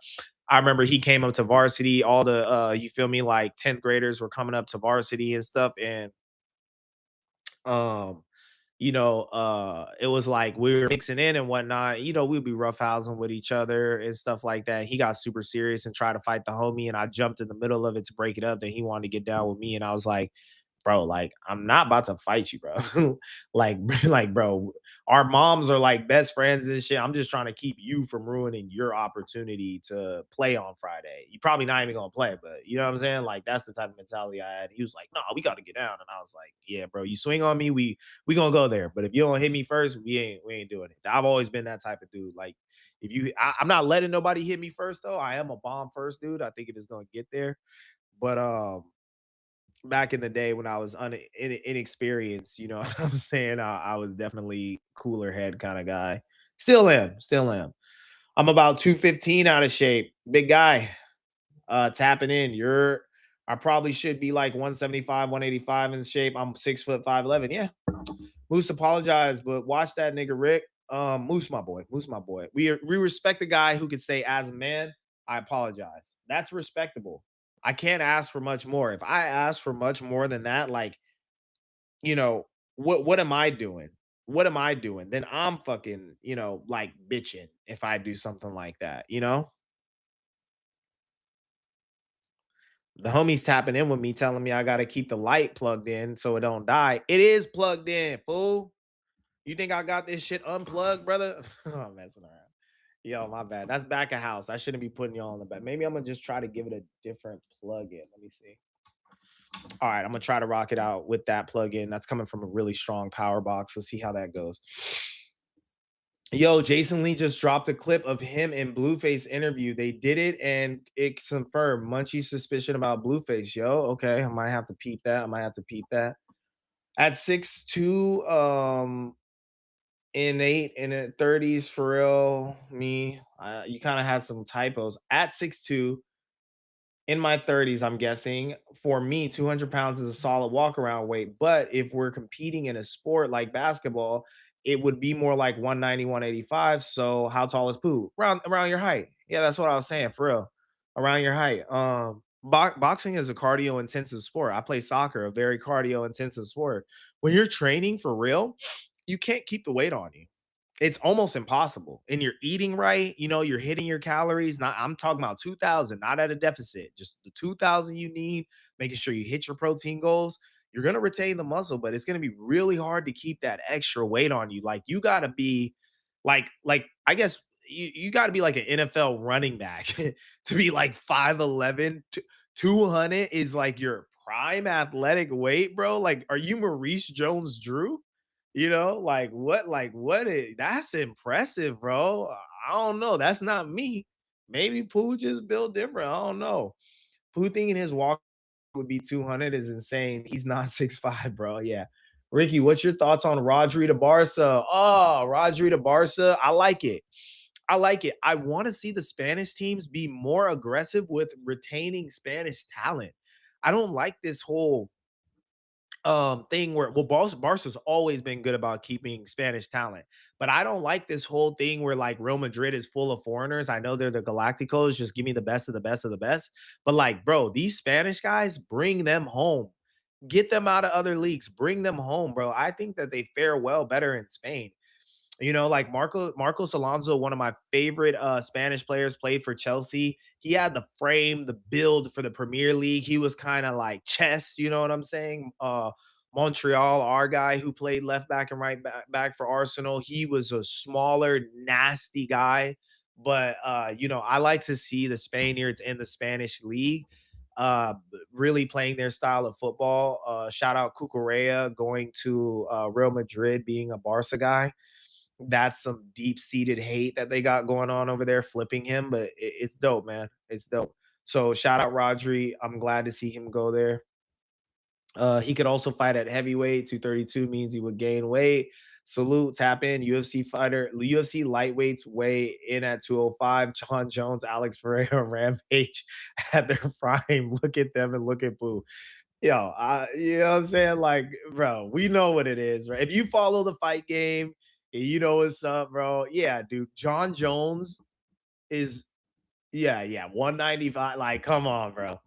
remember he came up to varsity. All the you feel me, like 10th graders were coming up to varsity and stuff. And um it was like we were mixing in and whatnot. We'd be roughhousing with each other and stuff like that. He got super serious and tried to fight the homie, and I jumped in the middle of it to break it up. Then he wanted to get down with me, and I was like, bro, like I'm not about to fight you, bro. like, like, bro, our moms are like best friends and shit. I'm just trying to keep you from ruining your opportunity to play on Friday. You probably not even gonna play, but you know what I'm saying? Like that's the type of mentality I had. He was like, no, we got to get down, and I was like, yeah, bro, you swing on me, we gonna go there. But if you don't hit me first, we ain't doing it. I've always been that type of dude. Like if I'm not letting nobody hit me first though. I am a bomb first dude. I think if it's gonna get there. But back in the day when I was inexperienced, you know what I'm saying? I was definitely cooler head kind of guy. Still am. I'm about 215 out of shape. Big guy. Tapping in. I probably should be like 175, 185 in shape. I'm 6 foot 5'11. Yeah. Moose apologize, but watch that nigga Rick. Moose, my boy. Moose, my boy. We respect the guy who could say, as a man, I apologize. That's respectable. I can't ask for much more. If I ask for much more than that, like, what am I doing? What am I doing? Then I'm fucking, like bitching if I do something like that, The homie's tapping in with me, telling me I gotta keep the light plugged in so it don't die. It is plugged in, fool. You think I got this shit unplugged, brother? I'm messing around. Yo, my bad. That's back of house. I shouldn't be putting y'all on the back. Maybe I'm gonna just try to give it a different plug-in. Let me see. All right, I'm gonna try to rock it out with that plug-in. That's coming from a really strong power box. Let's see how that goes. Yo, Jason Lee just dropped a clip of him in Blueface interview. They did it and it confirmed Munchie's suspicion about Blueface. Yo, okay. I might have to peep that. At 6'2", in 30s for real. You kind of had some typos. At 6'2", in my 30s, I'm guessing. For me, 200 pounds is a solid walk around weight. But if we're competing in a sport like basketball, it would be more like 190, 185. So how tall is Pooh? Around your height. Yeah, that's what I was saying, for real. Around your height. Boxing is a cardio intensive sport. I play soccer, a very cardio intensive sport. When you're training for real, you can't keep the weight on you. It's almost impossible. And you're eating right, you're hitting your calories. Not I'm talking about 2000, not at a deficit, just the 2000 you need, making sure you hit your protein goals. You're going to retain the muscle, but it's going to be really hard to keep that extra weight on you. Like you got to be like I guess you got to be like an NFL running back to be like 5'11, 200 is like your prime athletic weight, bro. Like are you Maurice Jones-Drew? That's impressive, bro. I don't know. That's not me. Maybe Pooh just built different. I don't know. Pooh thinking his walk would be 200 is insane. He's not 6'5", bro. Yeah. Ricky, what's your thoughts on Rodri to Barca? Oh, Rodri to Barca. I like it. I want to see the Spanish teams be more aggressive with retaining Spanish talent. I don't like this whole thing where Barca's always been good about keeping Spanish talent, but I don't like this whole thing where like Real Madrid is full of foreigners. I know they're the Galacticos, just give me the best of the best of the best. But like, bro, these Spanish guys, bring them home. Get them out of other leagues, bring them home, bro. I think that they fare well better in Spain. Like Marcos Alonso, one of my favorite Spanish players, played for Chelsea. He had the frame, the build for the Premier League. He was kind of like chess, you know what I'm saying? Montreal, our guy who played left back and right back for Arsenal, he was a smaller, nasty guy. But I like to see the Spaniards in the Spanish league uh really playing their style of football. Shout out Cucurella going to Real Madrid, being a Barca guy. That's some deep-seated hate that they got going on over there, flipping him, but it's dope, man. It's dope. So shout out Rodri. I'm glad to see him go there. He could also fight at heavyweight. 232 means he would gain weight. Salute, tap in. UFC fighter, UFC lightweights weigh in at 205. John Jones, Alex Pereira, Rampage at their prime. Look at them and look at Boo. you know what I'm saying? Like, bro, we know what it is, right? If you follow the fight game and you know what's up, bro. Yeah, dude. John Jones is, yeah, 195. Like, come on, bro.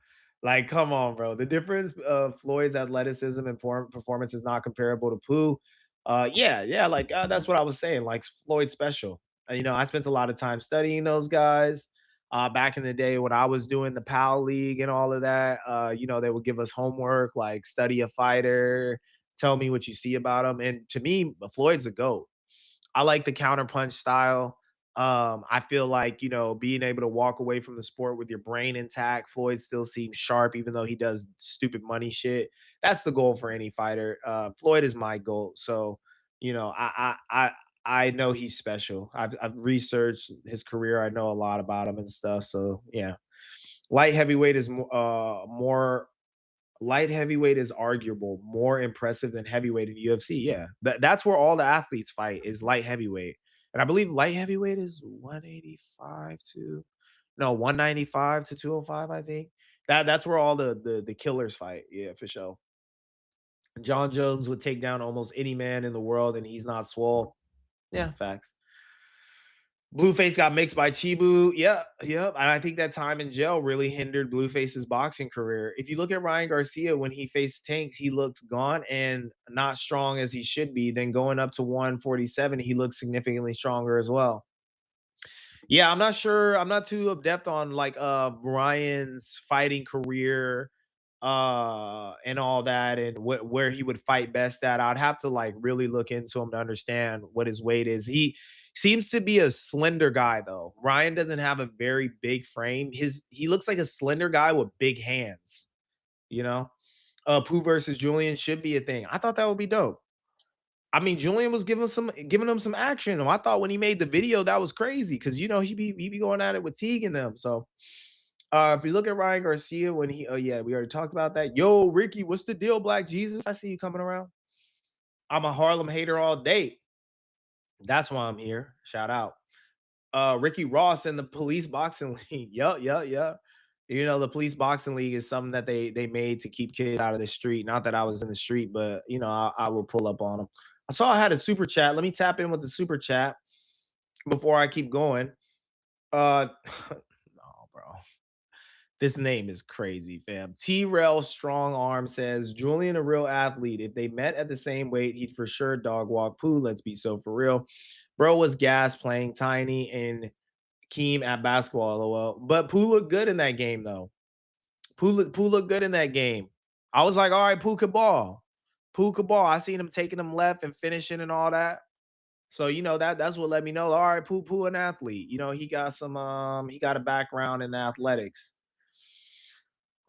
Like, come on, bro. The difference of Floyd's athleticism and performance is not comparable to Pooh. Yeah, like that's what I was saying. Like Floyd special. I spent a lot of time studying those guys. Back in the day when I was doing the PAL League and all of that, they would give us homework, like study a fighter, tell me what you see about them. And to me, Floyd's a GOAT. I like the counterpunch style. I feel like, being able to walk away from the sport with your brain intact. Floyd still seems sharp, even though he does stupid money shit. That's the goal for any fighter. Floyd is my goal. So, I know he's special. I've researched his career. I know a lot about him and stuff. So yeah, light heavyweight is more light heavyweight is arguable more impressive than heavyweight in UFC. Yeah, that's where all the athletes fight is light heavyweight, and I believe light heavyweight is 185 to 195 to 205. I think that's where all the killers fight. Yeah, for sure. John Jones would take down almost any man in the world, and he's not swole. Yeah, facts. Blueface got mixed by Chibu. Yep. And I think that time in jail really hindered Blueface's boxing career. If you look at Ryan Garcia when he faced Tank, he looks gaunt and not strong as he should be. Then going up to 147, he looks significantly stronger as well. Yeah, I'm not sure. I'm not too adept on like Ryan's fighting career and all that and where he would fight best at. I'd have to like really look into him to understand what his weight is. He seems to be a slender guy though. Ryan doesn't have a very big frame. He looks like a slender guy with big hands, you know? Pooh versus Julian should be a thing. I thought that would be dope. I mean, Julian was giving him some action. I thought when he made the video, that was crazy because he be going at it with Teague and them. So if you look at Ryan Garcia when oh yeah, we already talked about that. Yo, Ricky, what's the deal, Black Jesus? I see you coming around. I'm a Harlem hater all day. That's why I'm here. Shout out. Ricky Ross in the police boxing league. Yup. The police boxing league is something that they made to keep kids out of the street. Not that I was in the street, but I will pull up on them. I saw I had a super chat. Let me tap in with the super chat before I keep going. No, bro. This name is crazy, fam. T-Rel Strong Arm says, Julian a real athlete. If they met at the same weight, he'd for sure dog walk Pooh. Let's be so for real. Bro was gas playing Tiny and Keem at basketball, lol. But Pooh looked good in that game, though. Pooh looked good in that game. I was like, all right, Pooh could ball. Pooh could ball. I seen him taking them left and finishing and all that. So, that's what let me know. All right, Pooh an athlete. He got he got a background in athletics.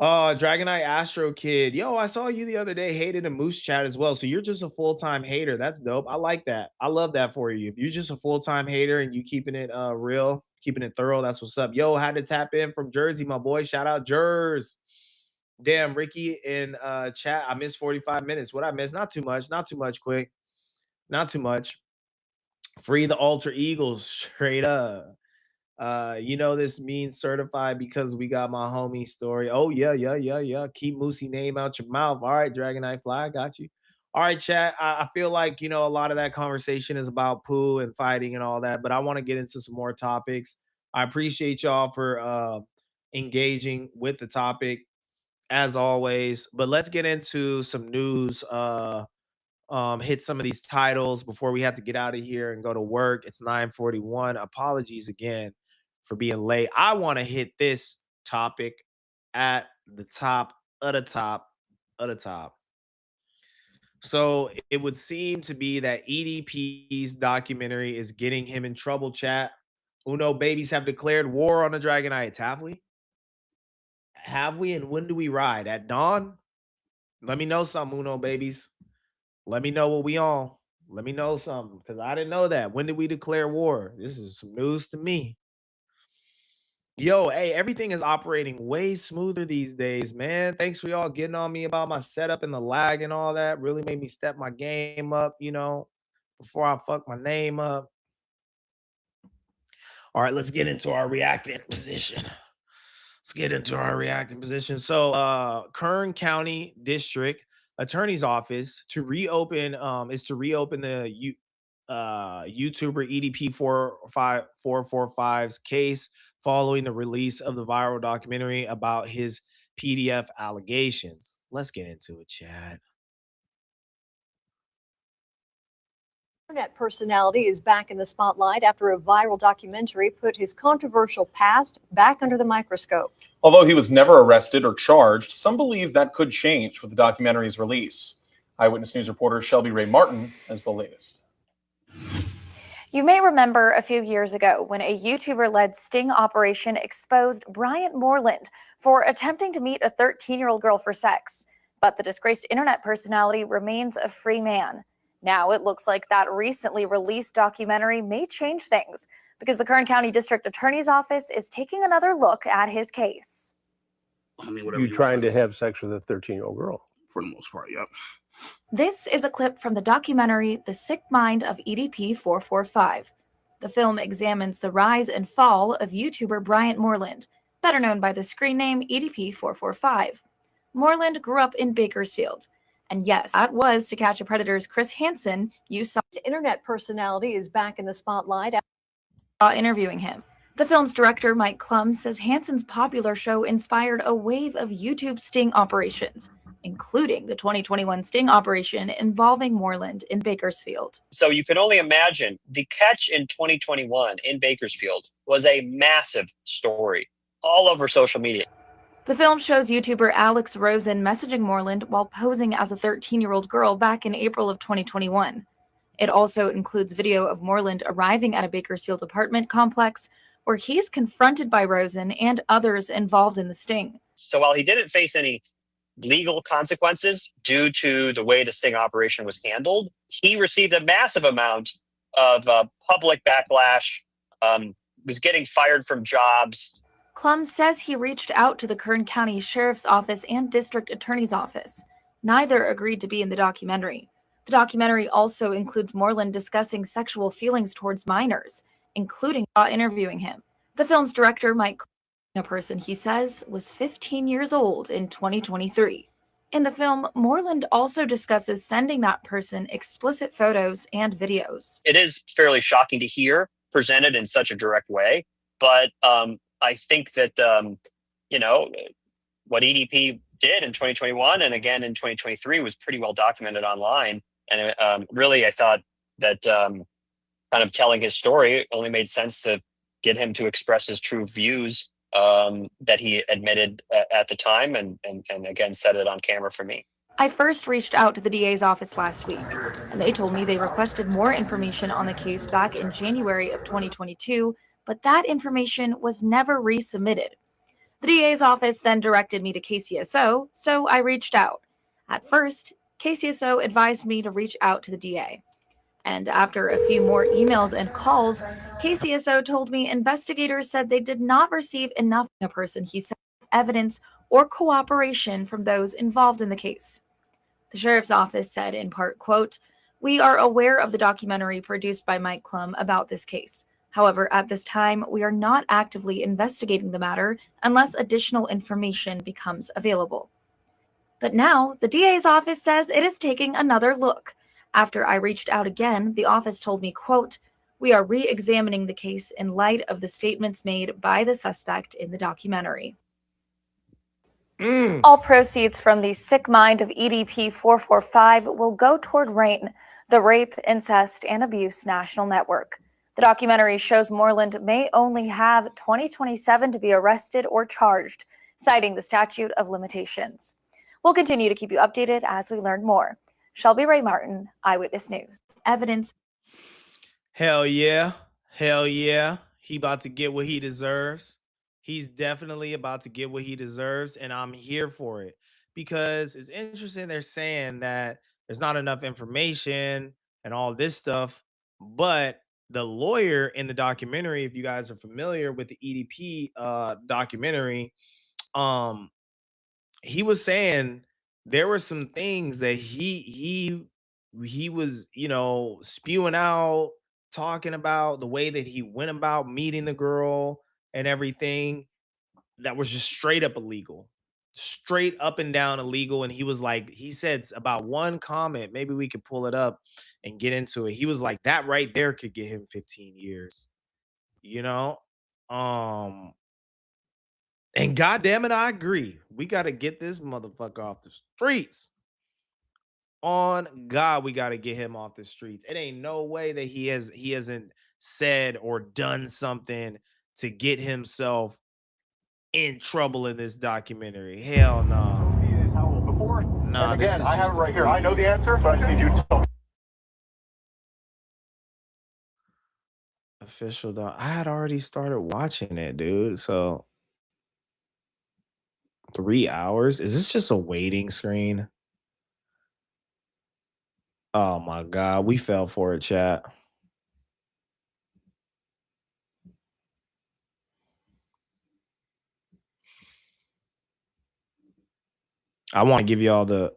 Dragonite Astro Kid. Yo, I saw you the other day hated a Moose chat as well. So you're just a full-time hater. That's dope. I like that. I love that for you. If you're just a full-time hater and you keeping it real, keeping it thorough, that's what's up. Yo, had to tap in from Jersey, my boy. Shout out Jers. Damn, Ricky in chat. I missed 45 minutes. What I missed? Not too much. Not too much, quick. Not too much. Free the alter eagles straight up. This means certified because we got my homie story. Oh, yeah. Keep Moosey name out your mouth. All right, Dragonite Fly, I got you. All right, chat. I feel like, a lot of that conversation is about Pooh and fighting and all that, but I want to get into some more topics. I appreciate y'all for engaging with the topic as always, but let's get into some news. Hit some of these titles before we have to get out of here and go to work. It's 9:41. Apologies again for being late. I want to hit this topic at the top of the top of the top. So it would seem to be that EDP's documentary is getting him in trouble, chat. Uno babies have declared war on the Dragonites. Have we? Have we? And when do we ride? At dawn? Let me know something, Uno babies. Let me know what we on. Let me know something because I didn't know that. When did we declare war? This is some news to me. Yo, hey, everything is operating way smoother these days, man. Thanks for y'all getting on me about my setup and the lag and all that. Really made me step my game up, before I fuck my name up. All right, let's get into our reacting position. Let's get into our reacting position. So, Kern County District Attorney's Office to reopen is to reopen the YouTuber EDP 45445's case following the release of the viral documentary about his PDF allegations. Let's get into it, Chad.
Internet personality is back in the spotlight after a viral documentary put his controversial past back under the microscope.
Although he was never arrested or charged, some believe that could change with the documentary's release. Eyewitness News reporter Shelby Ray Martin has the latest.
You may remember a few years ago when a YouTuber-led sting operation exposed Bryant Moreland for attempting to meet a 13-year-old girl for sex. But the disgraced internet personality remains a free man. Now it looks like that recently released documentary may change things because the Kern County District Attorney's Office is taking another look at his case.
I mean, you trying to have sex with a 13-year-old girl? For the most part, yep.
This is a clip from the documentary The Sick Mind of EDP 445. The film examines the rise and fall of YouTuber Bryant Moreland, better known by the screen name EDP 445. Moreland grew up in Bakersfield. And yes, that was To Catch a Predator's Chris Hansen you saw.
Internet personality is back in the spotlight
after interviewing him. The film's director, Mike Klum, says Hansen's popular show inspired a wave of YouTube sting operations, including the 2021 sting operation involving Moreland in Bakersfield.
So you can only imagine the catch in 2021 in Bakersfield was a massive story all over social media.
The film shows YouTuber Alex Rosen messaging Moreland while posing as a 13-year-old girl back in April of 2021. It also includes video of Moreland arriving at a Bakersfield apartment complex where he's confronted by Rosen and others involved in the sting.
So while he didn't face any legal consequences due to the way the sting operation was handled, he received a massive amount of public backlash, was getting fired from jobs.
Klum says he reached out to the Kern County Sheriff's Office and District Attorney's Office. Neither agreed to be in the documentary. The documentary also includes Moreland discussing sexual feelings towards minors, including interviewing him. The film's director, Mike Klum, a person he says was 15 years old in 2023. In the film, Moreland also discusses sending that person explicit photos and videos.
It is fairly shocking to hear presented in such a direct way, but I think that, what EDP did in 2021 and again in 2023 was pretty well documented online. And really, I thought that kind of telling his story only made sense to get him to express his true views that he admitted at the time and again said it on camera for me.
I first reached out to the DA's office last week, and they told me they requested more information on the case back in January of 2022, but that information was never resubmitted. The DA's office then directed me to KCSO, so I reached out. At first, KCSO advised me to reach out to the DA. And after a few more emails and calls, KCSO told me investigators said they did not receive enough of a person he said evidence or cooperation from those involved in the case. The sheriff's office said in part, quote, "We are aware of the documentary produced by Mike Klum about this case. However, at this time, we are not actively investigating the matter unless additional information becomes available." But now, the DA's office says it is taking another look. After I reached out again, the office told me, quote, "We are re-examining the case in light of the statements made by the suspect in the documentary." All proceeds from the Sick Mind of EDP 445 will go toward RAIN, the Rape, Incest, and Abuse National Network. The documentary shows Moreland may only have 2027 to be arrested or charged, citing the statute of limitations. We'll continue to keep you updated as we learn more. Shelby Ray Martin, Eyewitness News. Evidence.
Hell yeah. Hell yeah. He about to get what he deserves. He's definitely about to get what he deserves, and I'm here for it because it's interesting. They're saying that there's not enough information and all this stuff, but the lawyer in the documentary, if you guys are familiar with the EDP documentary, he was saying there were some things that he was, spewing out, talking about the way that he went about meeting the girl and everything. that was just straight up illegal. Straight up and down illegal. And he was like, he said about one comment, maybe we could pull it up and get into it. He was like, that right there could get him 15 years. You know? And goddamn it, I agree. We got to get this motherfucker off the streets. On God, we got to get him off the streets. It ain't no way that he hasn't said or done something to get himself in trouble in this documentary. Hell no. Nah,
and
this
again,
is
I have
just
it
a
right here. I
preview.
know the answer, but I just need you to tell me.
Official though. I had already started watching it, dude. So 3 hours. Is this just a waiting screen? Oh my God, we fell for it, chat. I want to give y'all the.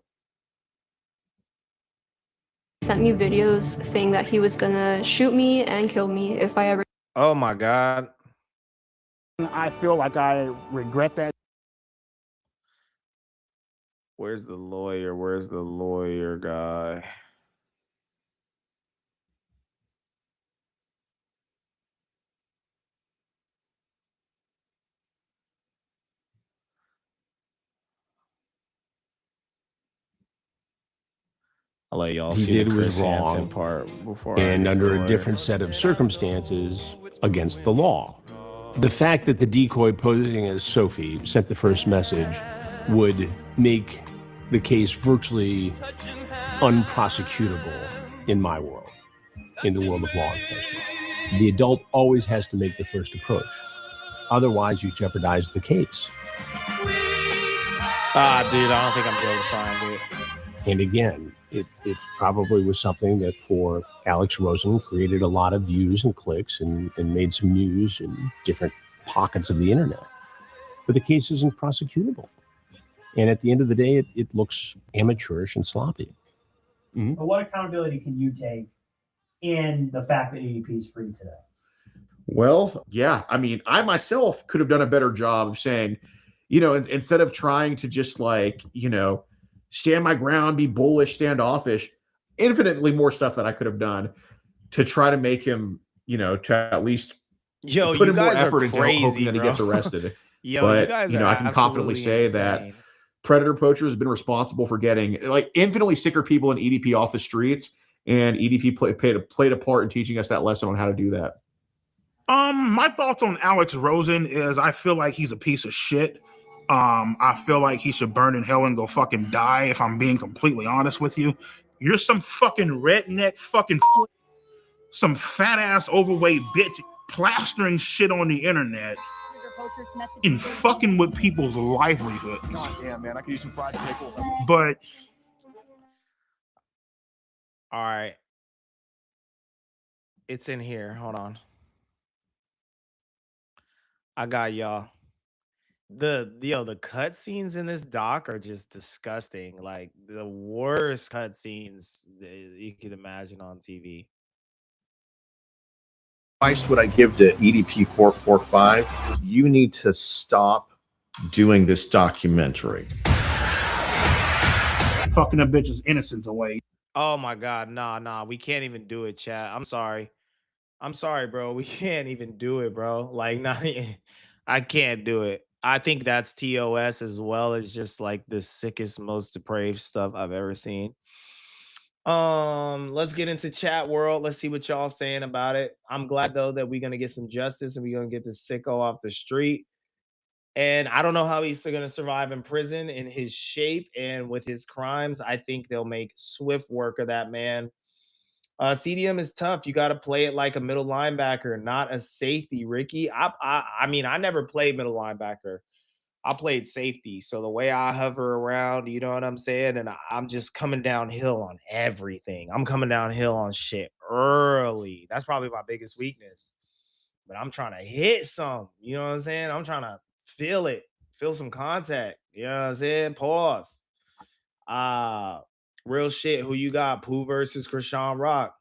Sent me videos saying that he was gonna shoot me and kill me if I ever.
Oh my God.
I feel like I regret that.
Where's the lawyer? Where's the lawyer guy? I'll let y'all
He
see
did
the
was
Chris Hansen
wrong,
part before.
and
I get to
under
the
a
lawyer.
different set of circumstances against the law. The fact that the decoy posing as Sophie sent the first message would make the case virtually unprosecutable in my world, in the world of law enforcement. The adult always has to make the first approach. Otherwise, you jeopardize the case.
Ah, dude, I don't think I'm able to find it.
And again, it probably was something that for Alex Rosen created a lot of views and clicks and made some news in different pockets of the internet. But the case isn't prosecutable. And at the end of the day, it looks amateurish and sloppy.
Mm-hmm. But what accountability can you take in the fact that EDP is free today?
Well, yeah. I mean, I myself could have done a better job of saying, you know, instead of trying to just like, you know, stand my ground, be bullish, standoffish, infinitely more stuff that I could have done to try to make him, you know, to at least put in more effort into hoping that he gets arrested.
Yo,
but,
you guys
I can confidently say that Predator Poacher has been responsible for getting like infinitely sicker people in EDP off the streets, and EDP played a part in teaching us that lesson on how to do that.
My thoughts on Alex Rosen is I feel like he's a piece of shit. I feel like he should burn in hell and go fucking die, if I'm being completely honest with you. You're some fucking redneck fucking some fat ass overweight bitch plastering shit on the internet and fucking with people's livelihoods.
God damn, man, I can use some fried pickles.
But
all right. It's in here. Hold on. I got y'all. The cut scenes in this doc are just disgusting. Like the worst cut scenes you could imagine on TV.
Advice would I give to EDP 445? You need to stop doing this documentary.
Fucking a bitch's innocence away.
Oh my God, nah, we can't even do it, chat. I'm sorry, bro. We can't even do it, bro. Like, I can't do it. I think that's TOS as well as just like the sickest, most depraved stuff I've ever seen. Let's get into chat world. Let's see what y'all saying about it. I'm glad though that we're gonna get some justice and we're gonna get this sicko off the street. And I don't know how he's gonna survive in prison in his shape and with his crimes. I think they'll make swift work of that man. CDM is tough. You got to play it like a middle linebacker, not a safety, Ricky. I mean, I never played middle linebacker. I played safety. So the way I hover around, you know what I'm saying? And I'm just coming downhill on everything. I'm coming downhill on shit early. That's probably my biggest weakness. But I'm trying to hit some, you know what I'm saying? I'm trying to feel it, feel some contact. You know what I'm saying? Pause. Real shit. Who you got? Pooh versus Krishan Rock.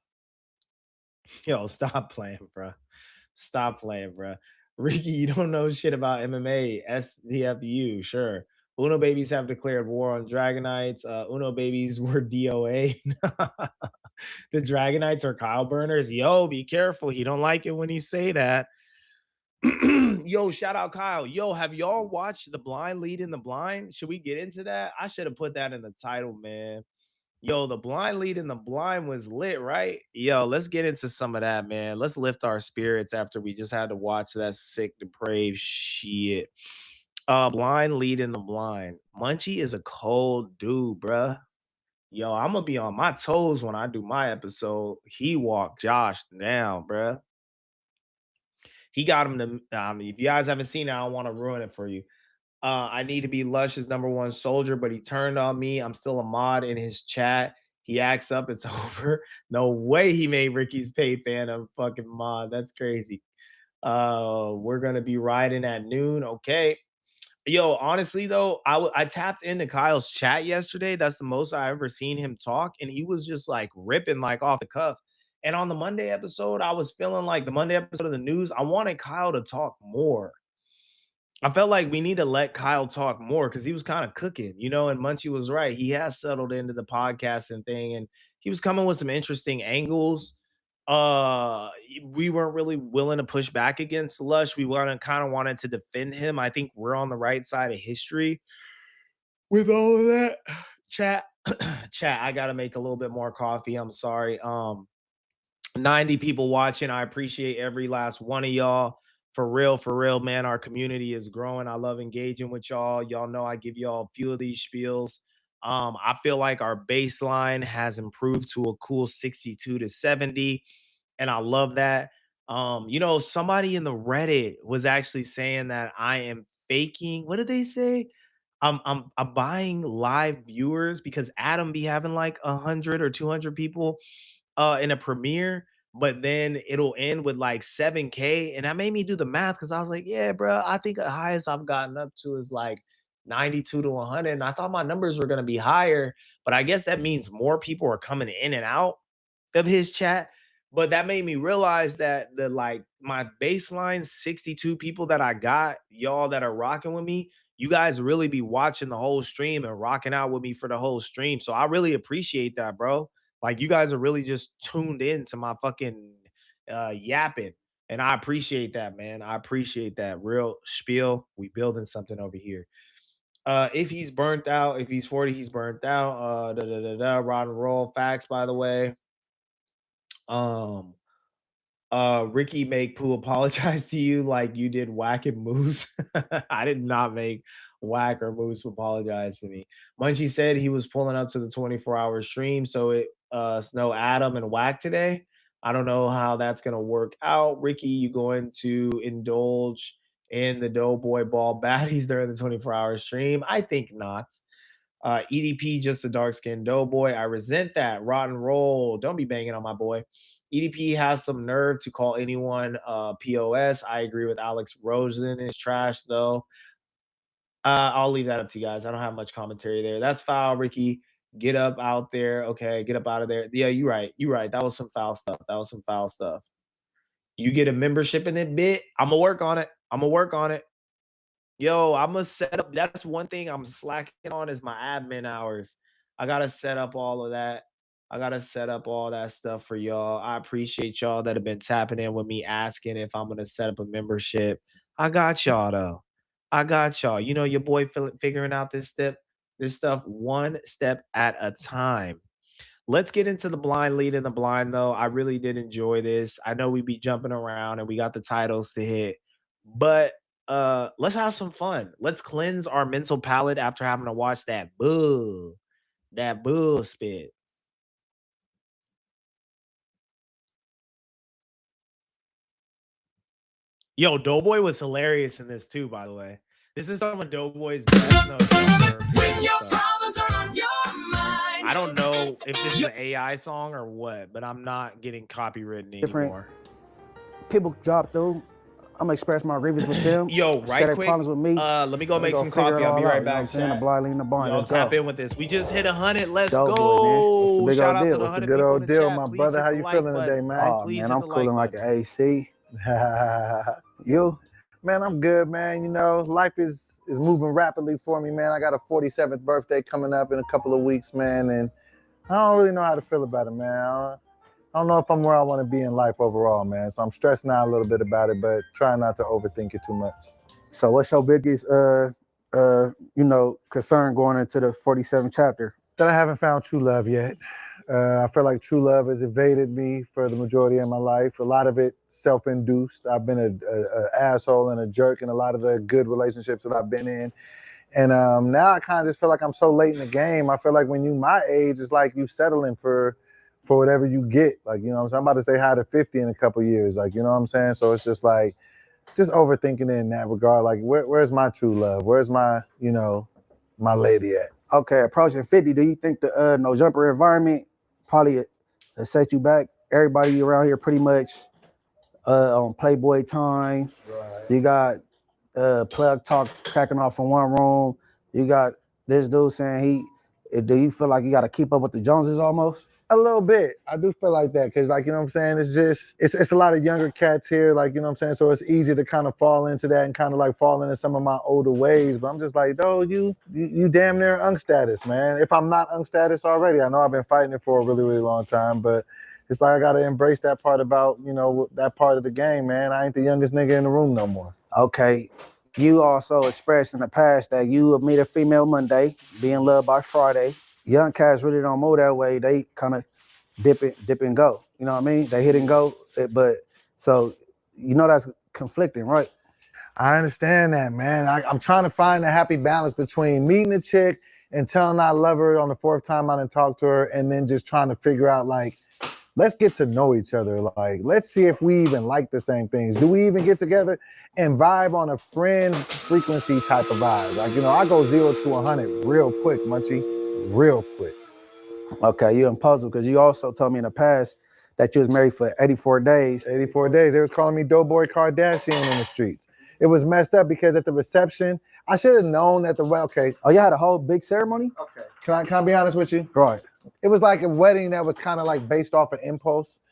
Yo, stop playing, bro. Stop playing, bro. Ricky, you don't know shit about MMA. SDFU, sure. Uno babies have declared war on Dragonites. Uno babies were DOA. The Dragonites are Kyle burners. Yo, be careful. He don't like it when you say that. Yo, shout out Kyle. Yo, have y'all watched The Blind Leading the Blind? Should we get into that? I should have put that in the title, man. Yo, The Blind Leading the Blind was lit, right? Yo, let's get into some of that, man. Let's lift our spirits after we just had to watch that sick, depraved shit. Blind Leading the Blind. Munchie is a cold dude, bruh. Yo, I'm gonna be on my toes when I do my episode. He walked Josh down, bruh. He got him to. If you guys haven't seen it, I don't want to ruin it for you. I need to be Lush's #1 soldier, but he turned on me. I'm still a mod in his chat. He acts up. It's over. No way he made Ricky's paid fan a fucking mod. That's crazy. We're gonna be riding at noon. Okay. Yo, honestly though, I tapped into Kyle's chat yesterday. That's the most I ever seen him talk, and he was just like ripping like off the cuff. And on the Monday episode, I was feeling like the Monday episode of the news, I wanted Kyle to talk more. I felt like we need to let Kyle talk more because he was kind of cooking, you know, and Munchie was right. He has settled into the podcasting thing and he was coming with some interesting angles. We weren't really willing to push back against Lush. We kind of wanted to defend him. I think we're on the right side of history with all of that. Chat, I gotta make a little bit more coffee. I'm sorry. 90 people watching. I appreciate every last one of y'all. For real, man. Our community is growing. I love engaging with y'all. Y'all know I give y'all a few of these spiels. I feel like our baseline has improved to a cool 62 to 70, and I love that. You know, somebody in the Reddit was actually saying that I am faking. What did they say? I'm buying live viewers because Adam be having like 100 or 200 people in a premiere, but then it'll end with like 7K. And that made me do the math because I was like, yeah, bro, I think the highest I've gotten up to is like 92 to 100. And I thought my numbers were going to be higher, but I guess that means more people are coming in and out of his chat. But that made me realize that the like my baseline 62 people that I got, y'all that are rocking with me, you guys really be watching the whole stream and rocking out with me for the whole stream. So I really appreciate that, bro. Like you guys are really just tuned in to my fucking yapping. And I appreciate that, man. I appreciate that real spiel. We building something over here. If he's burnt out, if he's 40, he's burnt out. Rod and roll. Facts, by the way. Ricky make Pooh apologize to you like you did Whack and Moose. I did not make Whack or Moose apologize to me. Munchie said he was pulling up to the 24-hour stream, so it snow Adam and Whack today. I don't know how that's gonna work out. Ricky, you going to indulge in the Doughboy Ball baddies during the 24-hour stream? I think not. EDP, just a dark skinned doughboy. I resent that. Rotten roll. Don't be banging on my boy. EDP has some nerve to call anyone POS. I agree with Alex Rosen. Is trash though. I'll leave that up to you guys. I don't have much commentary there. That's foul, Ricky. Get up out there. Okay, get up out of there. Yeah, you're right. You're right. That was some foul stuff. That was some foul stuff. You get a membership in it bit. I'm gonna work on it. I'm gonna work on it. Yo, I'm gonna set up. That's one thing I'm slacking on is my admin hours. I gotta set up all of that. I gotta set up all that stuff for y'all. I appreciate y'all that have been tapping in with me asking if I'm gonna set up a membership. I got y'all though. I got y'all. You know, your boy figuring out this stuff one step at a time. Let's get into the blind lead in the blind though. I really did enjoy this. I know we be jumping around and we got the titles to hit, but let's have some fun. Let's cleanse our mental palate after having to watch that bull spit. Yo, Doughboy was hilarious in this too, by the way. This is some of Doughboy's best notes. When your problems are on your mind. I don't know if this is an AI song or what, but I'm not getting copywritten anymore.
People drop through. I'm gonna express my grievance with them.
Yo, right quick.
Problems with me.
Let me go make some coffee. I'll be right back. Y'all tap in with this. We just hit 100. Let's go.
Shout out to the 100 good old deal, my brother. How you feeling today, man?
Oh man, I'm cooling like an AC.
You? Man, I'm good, man. You know, life is moving rapidly for me, man. I got a 47th birthday coming up in a couple of weeks, man, and I don't really know how to feel about it, man. I don't know if I'm where I want to be in life overall, man. So I'm stressing out a little bit about it, but trying not to overthink it too much. So what's your biggest concern going into the 47th chapter? That I haven't found true love yet. I feel like true love has evaded me for the majority of my life. A lot of it self-induced. I've been an asshole and a jerk in a lot of the good relationships that I've been in. And now I kind of just feel like I'm so late in the game. I feel like when you my age, it's like you settling for whatever you get. Like, you know what I'm saying? I'm about to say hi to 50 in a couple of years. Like, you know what I'm saying? So it's just like, just overthinking it in that regard. Like, where's my true love? Where's my, my lady at? Okay, approaching 50, do you think the no jumper environment probably set you back? Everybody around here pretty much on Playboy time. Right. You got plug talk cracking off in one room. You got this dude saying do you feel like you got to keep up with the Joneses almost? A little bit. I do feel like that because, like, you know what I'm saying? It's just, it's a lot of younger cats here, like, you know what I'm saying? So it's easy to kind of fall into that and kind of like fall into some of my older ways. But I'm just like, no, you damn near unk status, man. If I'm not unk status already, I know I've been fighting it for a really, really long time, but it's like I got to embrace that part about, that part of the game, man. I ain't the youngest nigga in the room no more. Okay. You also expressed in the past that you would meet a female Monday, be in love by Friday. Young cats really don't move that way. They kind of dip and go. You know what I mean? They hit and go. But so, that's conflicting, right? I understand that, man. I'm trying to find a happy balance between meeting a chick and telling I love her on the fourth time I didn't talk to her, and then just trying to figure out, like, let's get to know each other. Like, let's see if we even like the same things. Do we even get together and vibe on a friend frequency type of vibe? Like, I go 0 to 100 real quick, Munchie, real quick. Okay, you're in puzzle because you also told me in the past that you was married for 84 days. 84 days. They was calling me Doughboy Kardashian in the streets. It was messed up because at the reception, I should have known that okay. Oh, you had a whole big ceremony? Okay. Can I be honest with you? Right. It was like a wedding that was kind of like based off of impulse.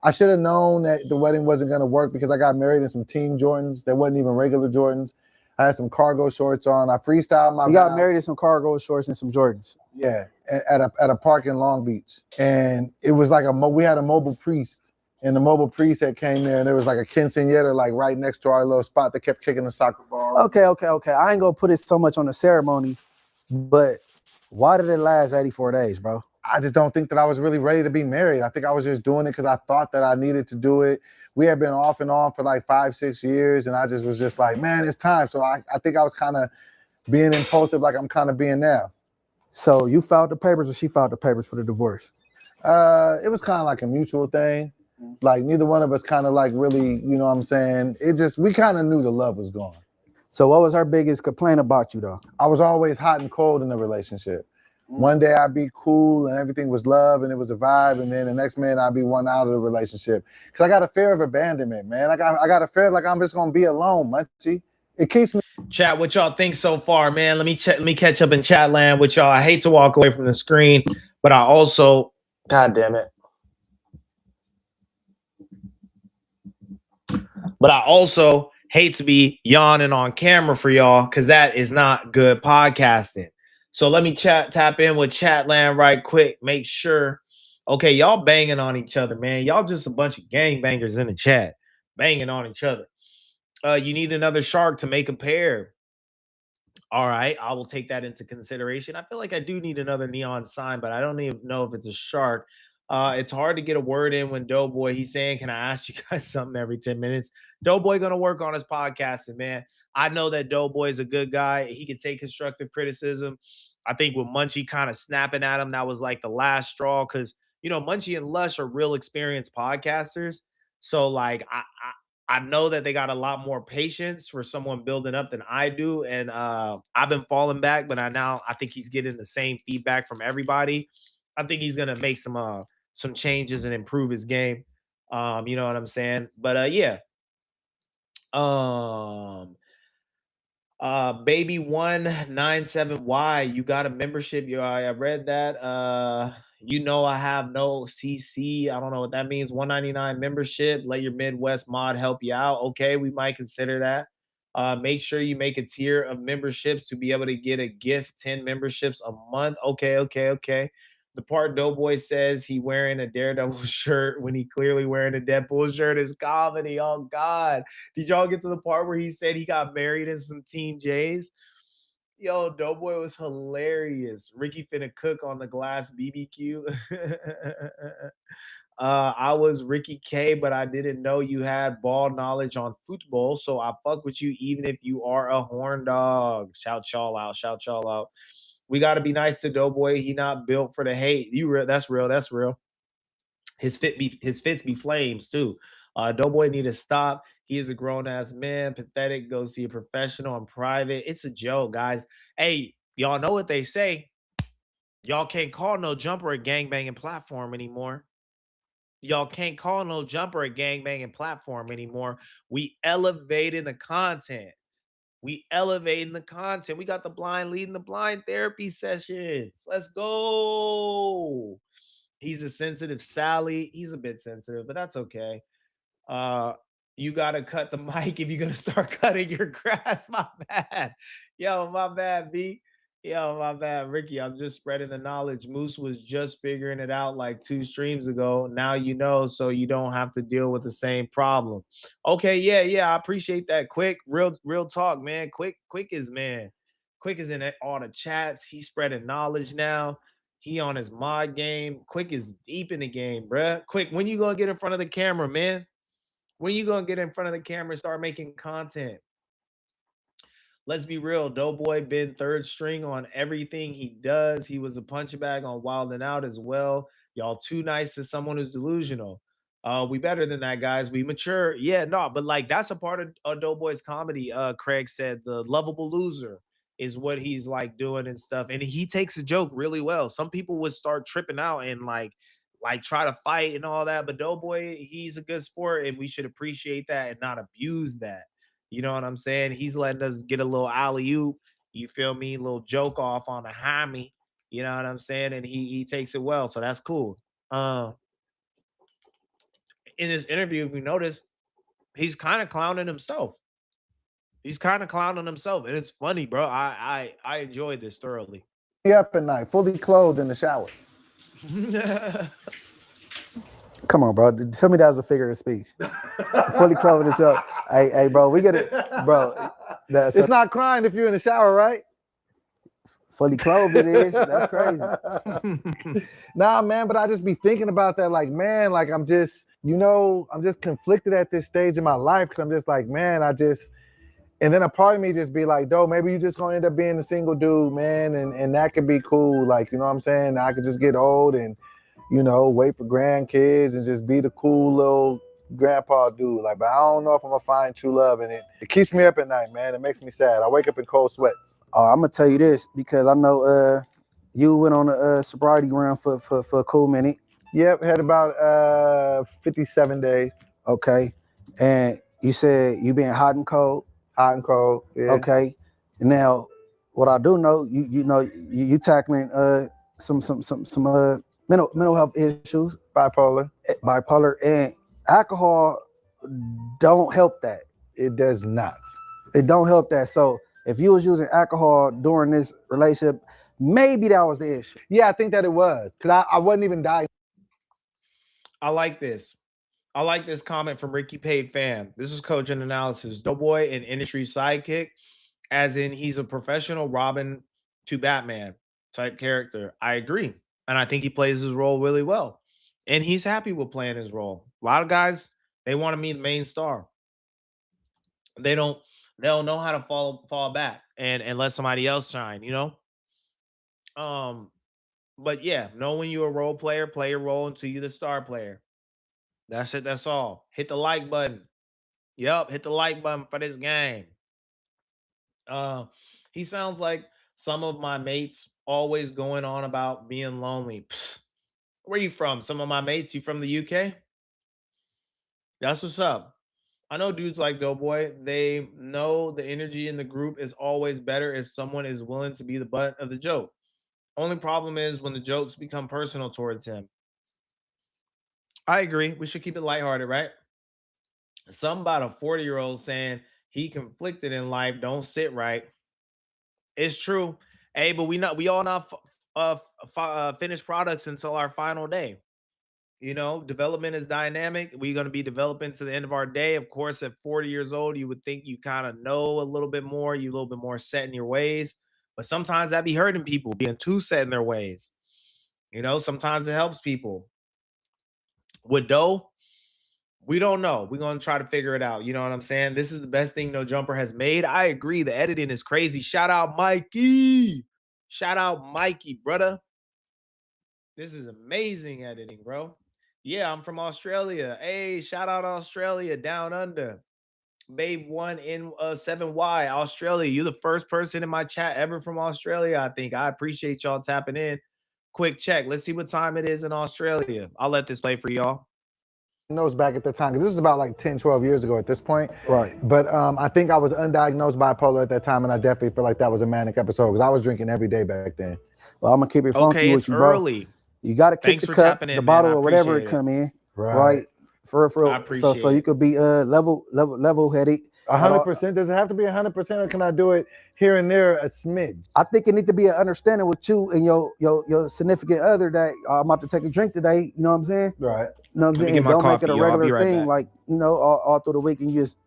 I should have known that the wedding wasn't going to work because I got married in some team Jordans that wasn't even regular Jordans. I had some cargo shorts on. I freestyled my. You got married in some cargo shorts and some Jordans. Yeah, at a park in Long Beach, and it was like we had a mobile priest, and the mobile priest that came there, and there was like a quinceañera like right next to our little spot that kept kicking the soccer ball. Okay. I ain't gonna put it so much on the ceremony, but why did it last 84 days, bro? I just don't think that I was really ready to be married. I think I was just doing it because I thought that I needed to do it. We had been off and on for like 5-6 years, and I just was just like, man, it's time. So I think I was kind of being impulsive like I'm kind of being now. So you filed the papers or she filed the papers for the divorce? It was kind of like a mutual thing. Like neither one of us kind of like really, you know what I'm saying? We kind of knew the love was gone. So what was her biggest complaint about you though? I was always hot and cold in the relationship. One day I'd be cool and everything was love and it was a vibe, and then the next minute I'd be one out of the relationship. Cause I got a fear of abandonment, man. I got a fear like I'm just gonna be alone, Munchie. It keeps me.
Chat, what y'all think so far, man? Let me catch up in chat land with y'all. I hate to walk away from the screen, but I also, God damn it. But I also hate to be yawning on camera for y'all because that is not good podcasting. So let me tap in with Chatland right quick. Make sure. Okay, y'all banging on each other, man. Y'all just a bunch of gangbangers in the chat. Banging on each other. You need another shark to make a pair. All right, I will take that into consideration. I feel like I do need another neon sign, but I don't even know if it's a shark. It's hard to get a word in when Doughboy, he's saying, can I ask you guys something every 10 minutes? Doughboy gonna work on his podcasting, man. I know that Doughboy is a good guy. He can take constructive criticism. I think with Munchie kind of snapping at him, that was like the last straw because, Munchie and Lush are real experienced podcasters. So like, I know that they got a lot more patience for someone building up than I do. And I've been falling back, but I think he's getting the same feedback from everybody. I think he's gonna make some changes and improve his game. You know what I'm saying? But yeah. Baby 197Y, you got a membership. I read that. I have no CC. I don't know what that means. 199 membership. Let your Midwest mod help you out. Okay, we might consider that. Make sure you make a tier of memberships to be able to get a gift, 10 memberships a month. Okay. The part Doughboy says he wearing a Daredevil shirt when he clearly wearing a Deadpool shirt is comedy. Oh God. Did y'all get to the part where he said he got married in some Team J's? Yo, Doughboy was hilarious. Ricky finna cook on the glass BBQ. I was Ricky K, but I didn't know you had ball knowledge on football, so I fuck with you even if you are a horn dog. Shout y'all out. Shout y'all out. We got to be nice to Doughboy. He not built for the hate. You real? That's real. That's real. His fits be flames too. Doughboy need to stop. He is a grown ass man. Pathetic. Go see a professional in private. It's a joke, guys. Hey, y'all know what they say. Y'all can't call no jumper a gangbanging platform anymore. Y'all can't call no jumper a gangbanging platform anymore. We elevating the content. We elevating the content. We got the blind leading the blind therapy sessions. Let's go. He's a sensitive Sally. He's a bit sensitive, but that's okay. You gotta cut the mic if you're gonna start cutting your grass. My bad. Yo, my bad, B. Yo, my bad, Ricky. I'm just spreading the knowledge. Moose was just figuring it out like 2 streams ago. Now you know, so you don't have to deal with the same problem. Okay, yeah. I appreciate that. Quick, real talk, man. Quick is man. Quick is in all the chats. He's spreading knowledge now. He on his mod game. Quick is deep in the game, bruh. Quick, when you gonna get in front of the camera, man? When you gonna get in front of the camera and start making content? Let's be real. Doughboy been third string on everything he does. He was a punch bag on Wild and Out as well. Y'all too nice to someone who's delusional. We better than that, guys. We mature. Yeah, no, but like that's a part of Doughboy's comedy. Craig said the lovable loser is what he's like doing and stuff. And he takes a joke really well. Some people would start tripping out and like try to fight and all that. But Doughboy, he's a good sport, and we should appreciate that and not abuse that. You know what I'm saying? He's letting us get a little alley oop. You feel me? Little joke off on a hammy. You know what I'm saying? And he takes it well, so that's cool. In this interview, if you notice, he's kind of clowning himself. He's kind of clowning himself, and it's funny, bro. I enjoyed this thoroughly.
Up at night, fully clothed in the shower. Come on, bro. Tell me that was a figure of speech. Fully clothed in the shower. Hey, bro, we get it, bro. It's not crying if you're in the shower, right? Fully clothed it is. That's crazy. Nah, man, but I just be thinking about that, like, man, like I'm just conflicted at this stage in my life because I'm just like, man, and then a part of me just be like, "Doe, maybe you just gonna end up being a single dude, man, and that could be cool. Like, you know what I'm saying? I could just get old and, wait for grandkids and just be the cool little grandpa dude. Like, but I don't know if I'm gonna find true love in it. It keeps me up at night, man. It makes me sad. I wake up in cold sweats.
I'm gonna tell you this because I know you went on a sobriety run for a cool minute.
Yep, had about 57 days.
Okay, and you said you been hot and cold.
Hot and cold. Yeah.
Okay. Now, what I do know, you tackling some mental health issues,
bipolar,
and alcohol don't help that.
It does not.
It don't help that. So if you was using alcohol during this relationship, maybe that was the issue.
Yeah, I think that it was because I wasn't even dying.
I like this. I like this comment from Ricky Paid Fam. This is Coach and Analysis. Doughboy, an industry sidekick, as in he's a professional Robin to Batman type character. I agree. And I think he plays his role really well. And he's happy with playing his role. A lot of guys, they want to be the main star. They don't know how to fall back and let somebody else shine, But yeah, know when you're a role player, play your role until you're the star player. That's it. That's all. Hit the like button. Yup, hit the like button for this game. He sounds like some of my mates always going on about being lonely. Pfft. Where you from? Some of my mates, you from the UK? That's what's up. I know dudes like Doughboy. They know the energy in the group is always better if someone is willing to be the butt of the joke. Only problem is when the jokes become personal towards him. I agree. We should keep it lighthearted, right? Some about a 40-year-old saying He conflicted in life. Don't sit right. It's true. Hey, but we all not finished products until our final day. You know, development is dynamic. We're going to be developing to the end of our day. Of course, at 40 years old, you would think you kind of know a little bit more, you a little bit more set in your ways. But sometimes that be hurting people being too set in their ways. You know, sometimes it helps people. With Doe, we don't know. We're going to try to figure it out. You know what I'm saying? This is the best thing No Jumper has made. I agree. The editing is crazy. Shout out Mikey. Shout out Mikey, brother. This is amazing editing, bro. Yeah, I'm from Australia. Hey, shout out Australia, down under. Babe one in 7Y, Australia. You're the first person in my chat ever from Australia, I think. I appreciate y'all tapping in. Quick check. Let's see what time it is in Australia. I'll let this play for y'all.
Diagnosed back at the time, because this is about like 10, 12 years ago at this point.
Right.
But I think I was undiagnosed bipolar at that time, and I definitely feel like that was a manic episode because I was drinking every day back then.
Well, I'm gonna keep it funky
Okay,
with
it's
you, bro.
early.
You got to kick
Thanks
the
for
cup,
tapping in,
the
man.
bottle,
I
or whatever it
appreciate it.
come in.
Right.
For
I appreciate
so you could be level headed.
100%. Does it have to be 100%, or can I do it here and there a smidge?
I think it need to be an understanding with you and your significant other that I'm about to take a drink today. You know what I'm saying?
Right.
You know what I'm
Let me
saying?
get my
Don't make
coffee,
it a
y'all. I'll be
regular
right
thing,
back.
like, you know, all through the week, and you just,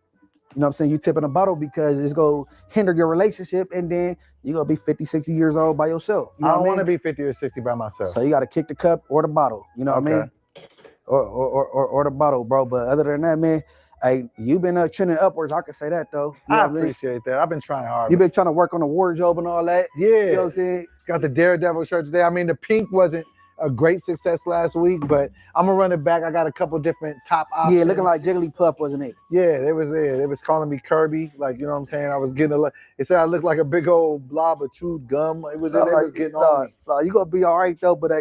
you know what I'm saying, you tipping a bottle because it's gonna hinder your relationship, and then you're gonna be 50, 60 years old by yourself. You know
I don't
what
want
I
to
mean?
be 50 or 60 by myself.
So you got to kick the cup or the bottle. You know what I mean? Or the bottle, bro. But other than that, man, hey, you've been trending upwards. I can say that though. You know
I
what I mean?
appreciate that. I've been trying hard.
You've been trying to work on the wardrobe and all that.
Yeah.
You know what I'm saying?
Got the Daredevil shirt today. I mean, the pink wasn't a great success last week, but I'm gonna run it back. I got a couple different top options.
Yeah, looking like Jigglypuff, wasn't it?
Yeah, they was there. They was calling me Kirby, like, you know what I'm saying. I was getting they said I looked like a big old blob of chewed gum. It was they was getting on me.
No, you gonna be all right though, but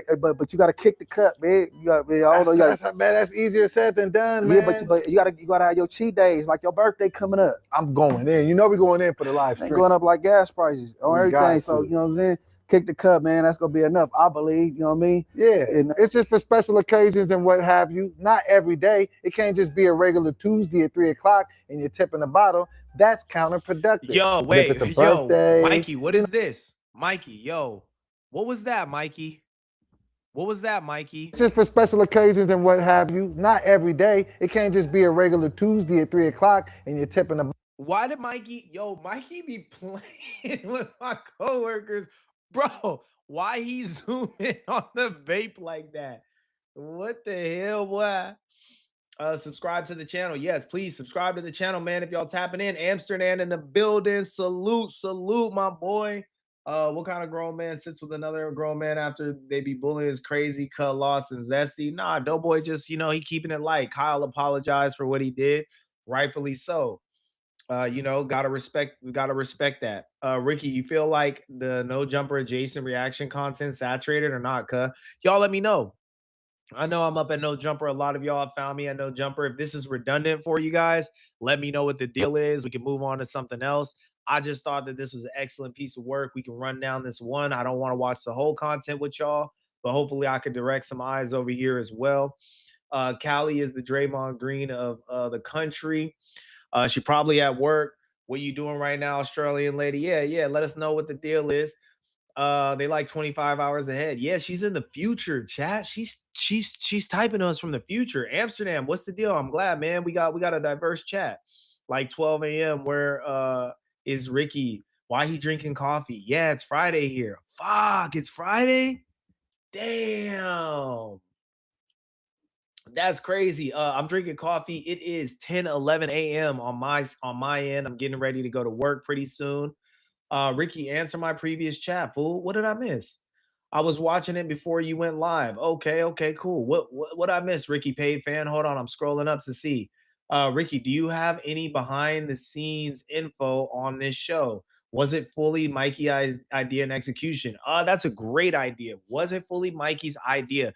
you gotta kick the cup, man. You gotta, man, I don't know,
That's easier said than done, man.
Yeah, but you gotta have your cheat days, like your birthday coming up.
I'm going in. You know we going in for the live stream.
Ain't going up like gas prices on everything. So you know what I'm saying. Kick the cup, man. That's gonna be enough, I believe. You know what I mean?
Yeah, and it's just for special occasions and what have you. Not every day. It can't just be a regular Tuesday at 3 o'clock and you're tipping a bottle. That's counterproductive.
Yo,
But
wait,
if it's a birthday,
Mikey, what is this? Mikey, yo, what was that, Mikey? What was that, Mikey?
It's just for special occasions and what have you. Not every day. It can't just be a regular Tuesday at 3 o'clock and you're tipping a.
Why did Mikey be playing with my coworkers? Bro, why he zoom in on the vape like that? What the hell, boy? Subscribe to the channel. Yes, please subscribe to the channel, man. If y'all tapping in, Amsterdam in the building. Salute, my boy. What kind of grown man sits with another grown man after they be bullying is crazy, cut, lost, and zesty? Nah, Doughboy just, you know, he keeping it light. Kyle apologized for what he did, rightfully so. You know, we gotta respect that. Ricky, you feel like the No Jumper adjacent reaction content saturated or not? Y'all let me know. I know I'm up at No Jumper. A lot of y'all have found me at No Jumper. If this is redundant for you guys, let me know what the deal is. We can move on to something else. I just thought that this was an excellent piece of work. We can run down this one. I don't want to watch the whole content with y'all, but hopefully I can direct some eyes over here as well. Callie is the Draymond Green of the country. She probably at work. What you doing right now, Australian lady? Yeah. Let us know what the deal is. They like 25 hours ahead. Yeah, she's in the future, chat. She's typing to us from the future. Amsterdam, what's the deal? I'm glad, man. We got a diverse chat. Like 12 a.m. Where is Ricky? Why he drinking coffee? Yeah, it's Friday here. Fuck, it's Friday? Damn. That's crazy. I'm drinking coffee. It is 10:11 a.m. on my end. I'm getting ready to go to work pretty soon. Ricky, answer my previous chat, fool. What did I miss? I was watching it before you went live. Okay, cool. What I miss, Ricky paid fan? Hold on, I'm scrolling up to see. Ricky, do you have any behind the scenes info on this show? Was it fully Mikey's idea and execution? That's a great idea. Was it fully Mikey's idea?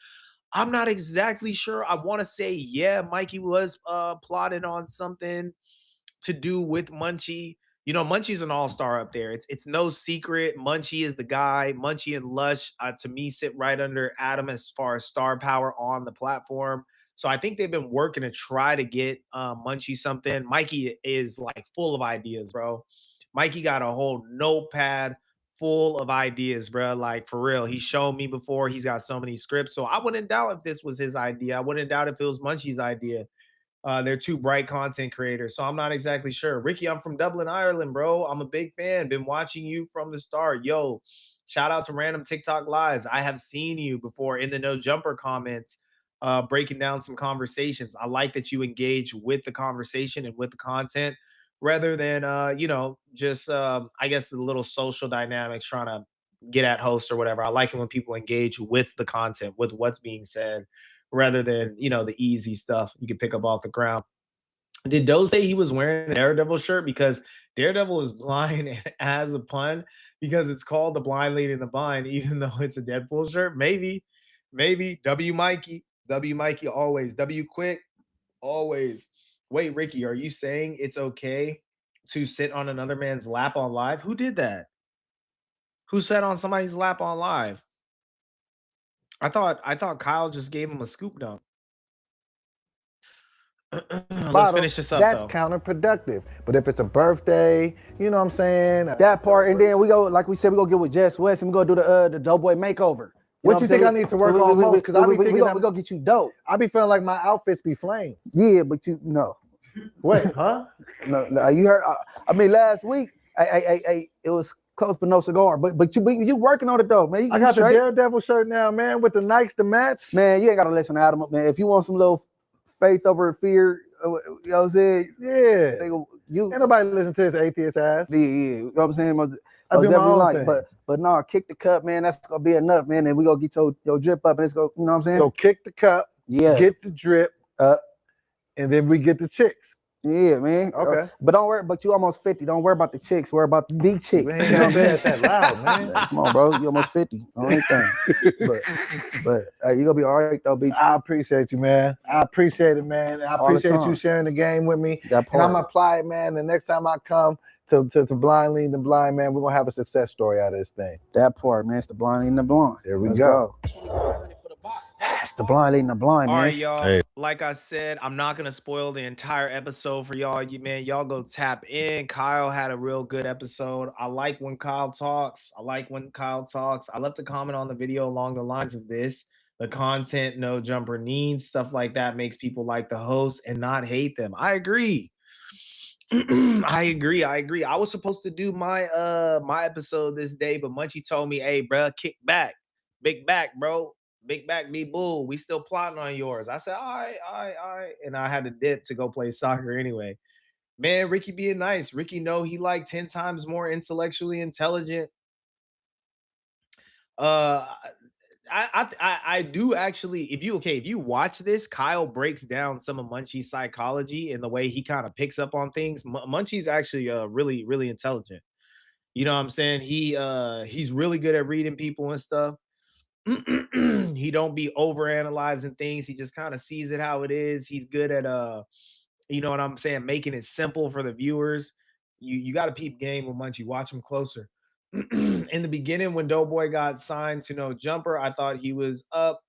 I'm not exactly sure. I want to say, yeah, Mikey was plotted on something to do with Munchie. You know, Munchie's an all-star up there. It's no secret. Munchie is the guy. Munchie and Lush, to me, sit right under Adam as far as star power on the platform. So I think they've been working to try to get Munchie something. Mikey is like full of ideas, bro. Mikey got a whole notepad full of ideas, bro. Like for real. He's shown me before. He's got so many scripts. So I wouldn't doubt if this was his idea. I wouldn't doubt if it was Munchie's idea. They're two bright content creators, so I'm not exactly sure. Ricky, I'm from Dublin, Ireland, bro. I'm a big fan. Been watching you from the start. Yo, shout out to random TikTok lives. I have seen you before in the No Jumper comments, breaking down some conversations. I like that you engage with the conversation and with the content rather than just I guess the little social dynamics trying to get at hosts or whatever. I like it when people engage with the content, with what's being said rather than the easy stuff you can pick up off the ground. Did Doe say he was wearing a Daredevil shirt because Daredevil is blind and has a pun because it's called the blind leading the blind, even though it's a Deadpool shirt? Maybe. W Mikey always. W quick always. Wait, Ricky, are you saying it's okay to sit on another man's lap on live? Who did that? Who sat on somebody's lap on live? I thought Kyle just gave him a scoop dunk. Let's finish this up.
That's counterproductive. But if it's a birthday, you know what I'm saying?
That part, and then we go, like we said, we go get with Jess West and we go do the Doughboy makeover.
What you think I need to work on most? Because
we go get you dope.
I be feeling like my outfits be flame.
Yeah, but no.
Wait, huh?
No, you heard. I mean, last week, it was close but no cigar. But you working on it though, man.
I got the Daredevil shirt now, man, with the Nikes to match.
Man, you ain't gotta listen to Adam, man. If you want some little faith over fear, you know what I'm saying?
Yeah. Ain't nobody listen to his atheist ass.
Yeah. You know what I'm saying? I was definitely like, but no, kick the cup, man. That's gonna be enough, man. And we gonna get your drip up and it's go, you know what I'm saying?
So kick the cup, get the drip up, and then we get the chicks.
Yeah, man.
Okay.
But don't worry, but you almost 50. Don't worry about the chicks. Worry about the chick.
Man, you know that loud, man.
Come on, bro. You almost 50. Only thing. But you gonna be all right though, B.
I appreciate you, man. I appreciate it, man. I appreciate you sharing the game with me. And I'm gonna apply it, man. The next time I come to Blind Leading the Blind, man, we're gonna have a success story out of this thing.
That part, man. It's the Blind Leading the Blind.
There we go.
It's the Blind Leading the Blind, man.
All right, y'all. Hey. Like I said, I'm not gonna spoil the entire episode for y'all. Y'all go tap in. Kyle had a real good episode. I like when Kyle talks. I left a comment on the video along the lines of this. The content No Jumper needs, stuff like that makes people like the host and not hate them. I agree. I agree. I was supposed to do my my episode this day, but Munchie told me, hey, bro, kick back. Big back, bro. Big back, be bull. We still plotting on yours. I said, all right. And I had to dip to go play soccer anyway. Man, Ricky being nice. Ricky know he like 10 times more intellectually intelligent. I do actually, if you watch this, Kyle breaks down some of Munchie's psychology and the way he kind of picks up on things. Munchie's actually really, really intelligent. You know what I'm saying? He's really good at reading people and stuff. He don't be over analyzing things. He just kind of sees it how it is. He's good at you know what I'm saying, making it simple for the viewers. You got to peep game with Munchie. Watch him closer. In the beginning, when Doughboy got signed to No Jumper, I thought he was up.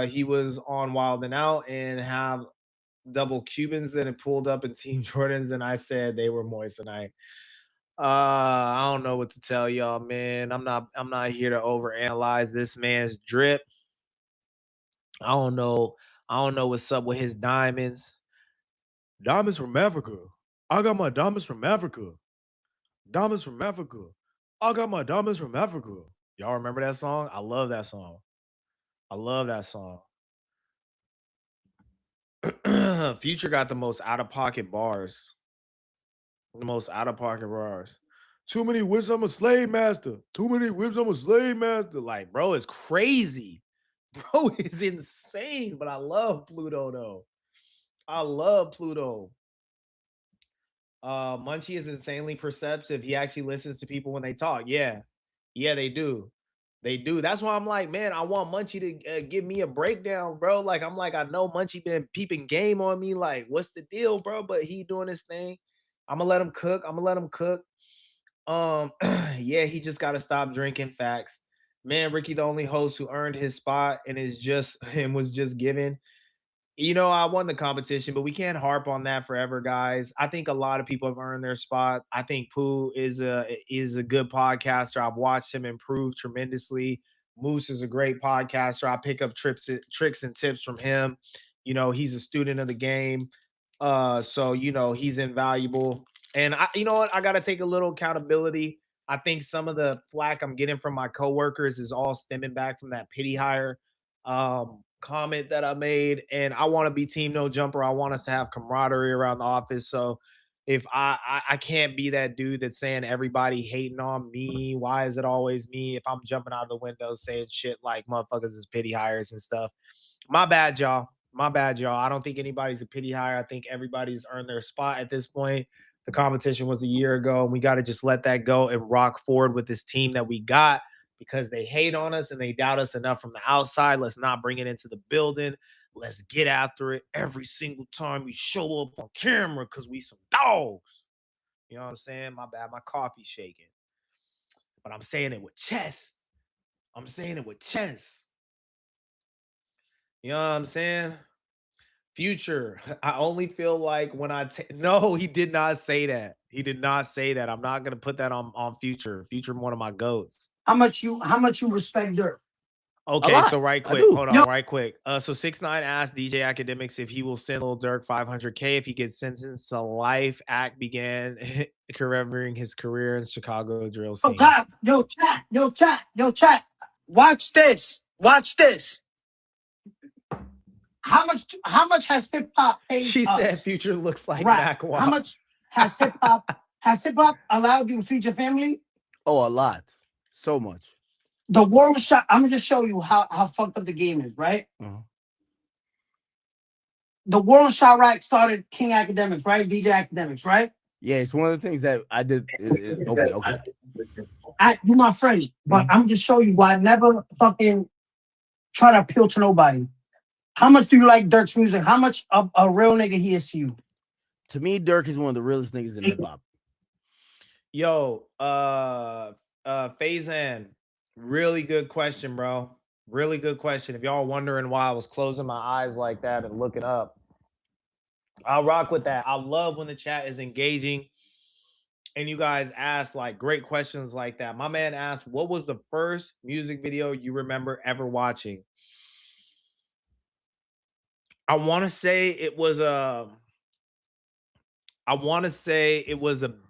He was on Wild and Out and have double Cubans that had pulled up in Team Jordans, and I said they were moissanite. I don't know what to tell y'all, man. I'm not here to overanalyze this man's drip. I don't know what's up with his diamonds. Diamonds from Africa. I got my diamonds from Africa. Diamonds from Africa. I got my diamonds from Africa. Y'all remember that song? I love that song. Future got the most out-of-pocket bars. Too many whips, I'm a slave master. Like, bro, it's crazy. Bro, it's insane. But I love Pluto, though. Munchie is insanely perceptive. He actually listens to people when they talk. Yeah, they do. That's why I'm like, man, I want Munchie to give me a breakdown, bro. Like, I'm like, I know Munchie been peeping game on me. Like, what's the deal, bro? But he doing his thing. I'm gonna let him cook. Yeah, he just gotta stop drinking. Facts. Man, Ricky, the only host who earned his spot and was just given. I won the competition, but we can't harp on that forever, guys. I think a lot of people have earned their spot. I think Pooh is a good podcaster. I've watched him improve tremendously. Moose is a great podcaster. I pick up tricks and tips from him. He's a student of the game. So he's invaluable. And you know what? I gotta take a little accountability. I think some of the flack I'm getting from my coworkers is all stemming back from that pity hire comment that I made. And I want to be team no jumper. I want us to have camaraderie around the office. So if I can't be that dude that's saying everybody hating on me, why is it always me? If I'm jumping out of the window saying shit like motherfuckers is pity hires and stuff, my bad, y'all. My bad, y'all. I don't think anybody's a pity hire. I think everybody's earned their spot at this point. The competition was a year ago, and we got to just let that go and rock forward with this team that we got, because they hate on us and they doubt us enough from the outside. Let's not bring it into the building. Let's get after it every single time we show up on camera, because we some dogs. You know what I'm saying? My bad. My coffee's shaking. But I'm saying it with chest. I'm saying it with chest. You know what I'm saying? Future. I only feel like when no, he did not say that. He did not say that. I'm not gonna put that on Future. Future, one of my goats.
How much you respect Durk?
Okay, so right quick, hold on, right quick. So 6ix9ine asked DJ Academics if he will send Lil Durk $500K if he gets sentenced to life. Act began covering his career in Chicago drill scene.
Yo, chat. Watch this. How much has hip hop paid?
She said Future looks like Mac Wop.
How much has hip hop allowed you to feed your family?
Oh, a lot. So much.
The world shot. I'm gonna just show you how fucked up the game is, right? The World Shot Rack started King Academics, right? DJ Academics, right?
Yeah, it's one of the things that I did. Okay.
You my friend, but I'm just show you why I never fucking try to appeal to nobody. How much do you like Durk's music? How much a real nigga he is to you?
To me, Durk is one of the realest niggas in hip hop.
Yo, Faizan, really good question, bro. Really good question. If y'all wondering why I was closing my eyes like that and looking up, I'll rock with that. I love when the chat is engaging and you guys ask like great questions like that. My man asked, what was the first music video you remember ever watching? I want to say it was a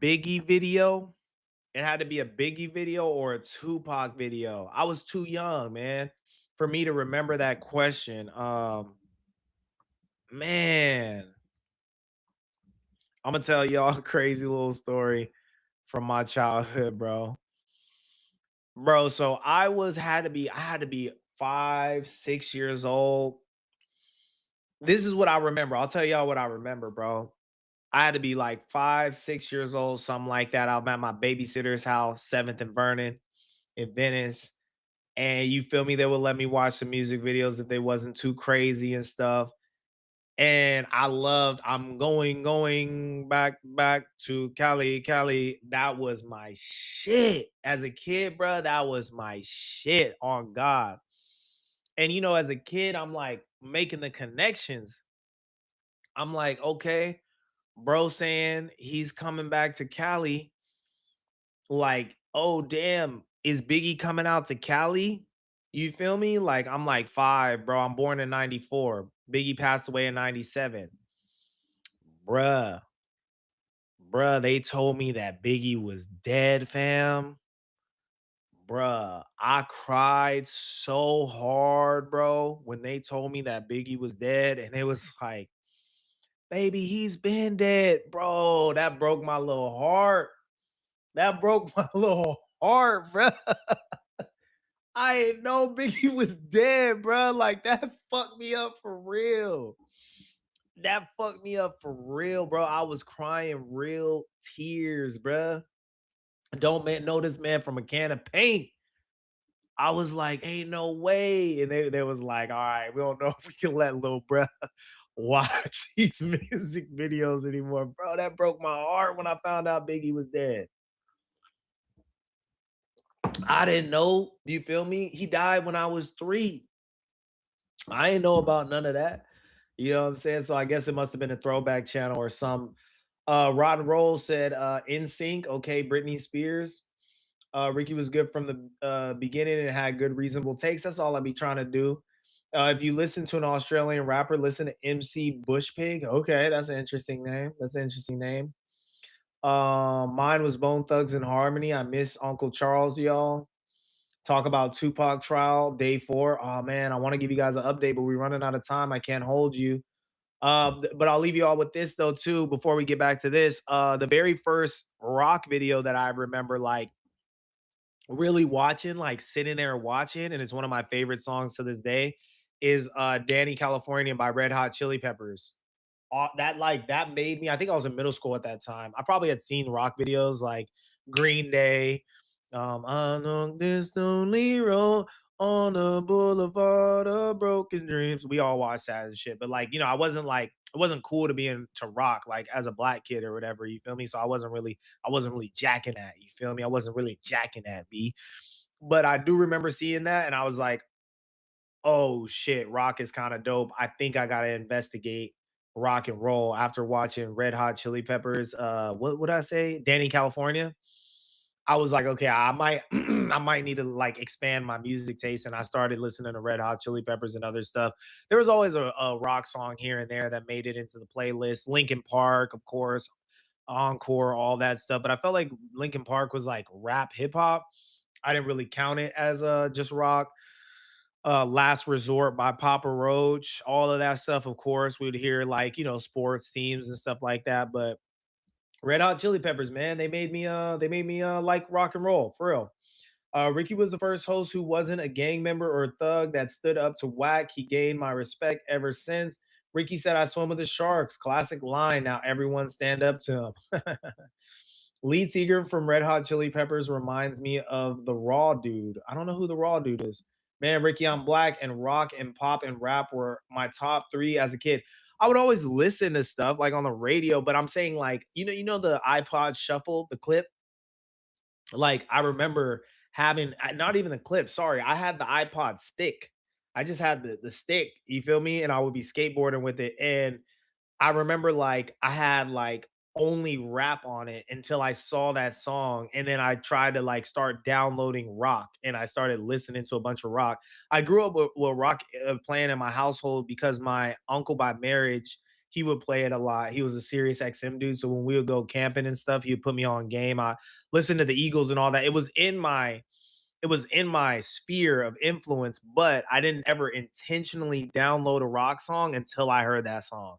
Biggie video. It had to be a Biggie video or a Tupac video. I was too young, man, for me to remember that question. Man, I'm gonna tell y'all a crazy little story from my childhood, bro. So I had to be 5, 6 years old. This is what I remember. I'll tell y'all what I remember, bro. I had to be like 5, 6 years old, something like that. I'm at my babysitter's house, 7th and Vernon in Venice. And you feel me? They would let me watch some music videos if they wasn't too crazy and stuff. And I'm going back to Cali. That was my shit. As a kid, bro, that was my shit, on God. And as a kid, I'm like making the connections. I'm like, okay, bro saying he's coming back to Cali. Like, oh damn, is Biggie coming out to Cali? You feel me? Like, I'm like 5, bro. I'm born in 94. Biggie passed away in 97. Bruh, they told me that Biggie was dead, fam. Bruh, I cried so hard, bro, when they told me that Biggie was dead. And it was like, baby, he's been dead. Bro, that broke my little heart. That broke my little heart, bro. I ain't know Biggie was dead, bro. Like, that fucked me up for real. That fucked me up for real, bro. I was crying real tears, bro. Don't know this man from a can of paint. I was like, ain't no way. And they was like, all right, we don't know if we can let little bro watch these music videos anymore. Bro, that broke my heart when I found out Biggie was dead. I didn't know. You feel me? He died when I was 3. I didn't know about none of that. You know what I'm saying? So I guess it must have been a throwback channel or some. Rotten Roll said In Sync, okay, Britney Spears. Ricky was good from the beginning and had good reasonable takes. That's all I be trying to do. If you listen to an Australian rapper, listen to MC Bushpig. Okay, that's an interesting name. That's an interesting name. Mine was Bone Thugs and Harmony. I miss Uncle Charles, y'all. Talk about Tupac trial, day 4. Oh man, I want to give you guys an update, but we're running out of time. I can't hold you. But I'll leave you all with this though, too, before we get back to this. The very first rock video that I remember like really watching, like sitting there watching, and it's one of my favorite songs to this day, is Danny California by Red Hot Chili Peppers. That made me, I think I was in middle school at that time. I probably had seen rock videos like Green Day, on this lonely road on the boulevard of broken dreams. We all watched that and shit. But like, you know, it wasn't cool to be into rock like as a black kid or whatever, you feel me? So I wasn't really jacking that, you feel me? I wasn't really jacking that, B. But I do remember seeing that and I was like, oh shit, rock is kind of dope. I think I gotta investigate rock and roll after watching Red Hot Chili Peppers. What would I say? Danny California. I was like, okay, I might I might need to like expand my music taste. And I started listening to Red Hot Chili Peppers and other stuff. There was always a rock song here and there that made it into the playlist. Linkin Park, of course, Encore, all that stuff. But I felt like Linkin Park was like rap hip hop. I didn't really count it as just rock. Last Resort by Papa Roach, all of that stuff. Of course, we'd hear like, you know, sports teams and stuff like that. But Red Hot Chili Peppers, man, they made me like rock and roll for real. Ricky was the first host who wasn't a gang member or a thug that stood up to whack. He gained my respect ever since. Ricky said, I swim with the sharks. Classic line. Now everyone stand up to him. Lead singer from Red Hot Chili Peppers reminds me of the Raw Dude. I don't know who the Raw Dude is. Man, Ricky, I'm black, and rock and pop and rap were my top 3 as a kid. I would always listen to stuff like on the radio, but I'm saying like, you know the iPod shuffle, the clip? Like I remember having not even the clip, sorry, I had the iPod stick. I just had the stick, you feel me? And I would be skateboarding with it. And I remember like I had like only rap on it until I saw that song. And then I tried to like start downloading rock and I started listening to a bunch of rock. I grew up with rock playing in my household because my uncle by marriage, he would play it a lot. He was a Sirius XM dude. So when we would go camping and stuff, he would put me on game. I listened to the Eagles and all that. It was in my sphere of influence, but I didn't ever intentionally download a rock song until I heard that song.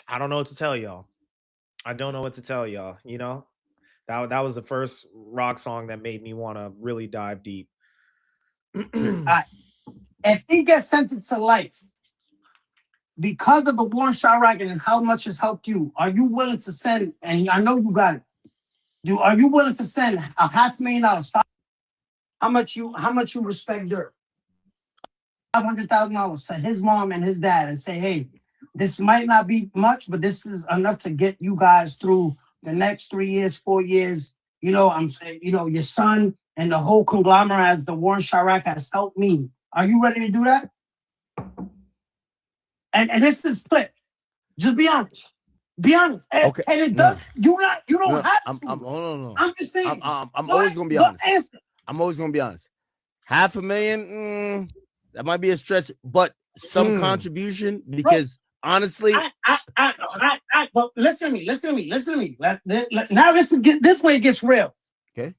I don't know what to tell y'all. I don't know what to tell y'all, you know? That was the first rock song that made me want to really dive deep.
If he gets sentenced to life because of the Warren Shot Racket and how much has helped you, are you willing to send, and I know you got it, are you willing to send $500,000? How much you respect Durk? $500,000 to his mom and his dad and say, hey, this might not be much, but this is enough to get you guys through the next 3 years, 4 years. You know, I'm saying, you know, your son and the whole conglomerate as the Warren Chirac has helped me. Are you ready to do that? And this is split. Just be honest. Be honest.
Okay.
And it does. You don't have to.
Hold on.
I'm just saying.
I'm always gonna be honest. I'm always gonna be honest. $500,000, that might be a stretch, but some contribution because honestly,
but listen to me. Now this way it gets real.
Okay.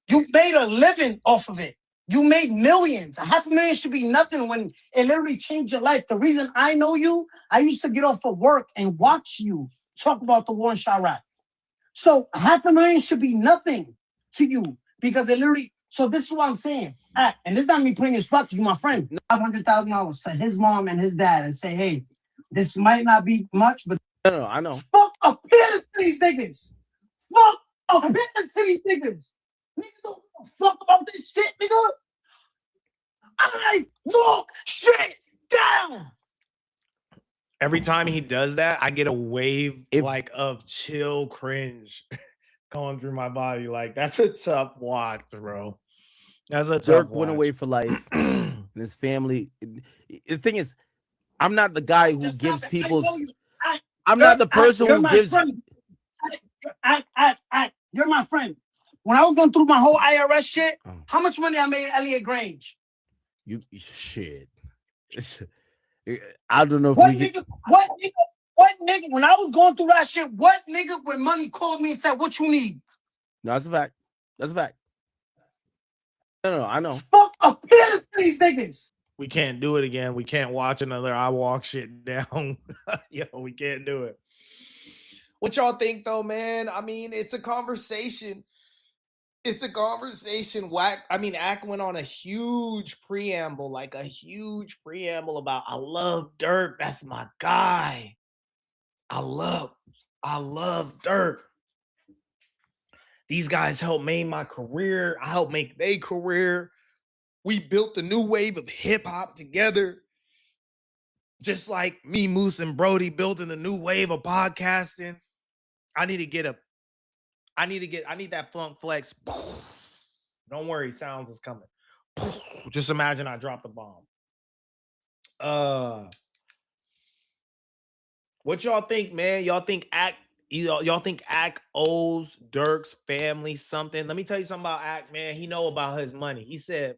You made a living off of it. You made millions. $500,000 should be nothing when it literally changed your life. The reason I know you, I used to get off of work and watch you talk about the Warren Shot Rap. So $500,000 should be nothing to you because it literally. So this is what I'm saying. And this is not me putting his spot to you, my friend. $500,000 to his mom and his dad and say, hey, this might not be much, but
no, I know.
Fuck a penny to these niggas. Fuck a penny to these niggas. Niggas don't give a fuck about this shit, nigga. I walk shit down.
Every time he does that, I get a wave of chill cringe going through my body. Like that's a tough watch, bro. That's a tough
Durk went
watch.
away for life. And his family. The thing is, I'm not the guy who
Just
gives
stop it.
people's.
I know you.
I'm not the person
You're
who
my
gives.
friend. You're my friend. When I was going through my whole IRS shit, how much money I made Elliot Grange?
You shit. I don't know if
What
we
nigga?
can.
What nigga? When I was going through that shit, what nigga with money called me and said, "What you need?"
No, that's a fact. That's a fact. No, I know.
Fuck appeal to these niggas.
We can't do it again. We can't watch another I Walk shit down. Yo, we can't do it. What y'all think though, man? I mean, it's a conversation. It's a conversation. Ack went on a huge preamble, like a huge preamble about I love Durk. That's my guy. I love Durk. These guys helped make my career. I helped make their career. We built the new wave of hip hop together. Just like me, Moose, and Brody building a new wave of podcasting. I need that funk flex. Don't worry, sounds is coming. Just imagine I dropped the bomb. What y'all think, man? Y'all think Ack owes Durk's family something? Let me tell you something about Ack, man. He know about his money. He said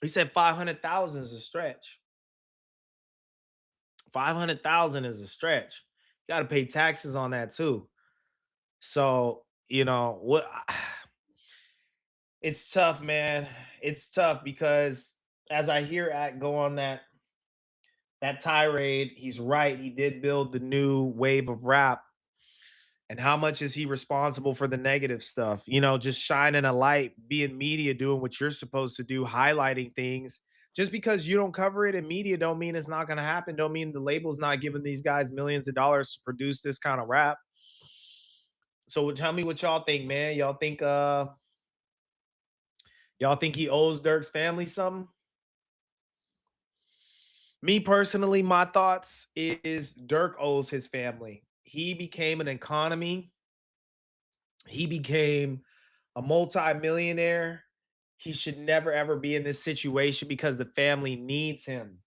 500,000 is a stretch. 500,000 is a stretch. You got to pay taxes on that too. So, what it's tough, man. It's tough because as I hear Ack go on that tirade, he's right. He did build the new wave of rap. And how much is he responsible for the negative stuff? Just shining a light, being media, doing what you're supposed to do, highlighting things. Just because you don't cover it in media don't mean it's not going to happen. Don't mean the label's not giving these guys millions of dollars to produce this kind of rap. So tell me what y'all think, man. Y'all think he owes Durk's family something? Me personally, my thoughts is Durk owes his family. He became an economy. He became a multi-millionaire. He should never, ever be in this situation because the family needs him.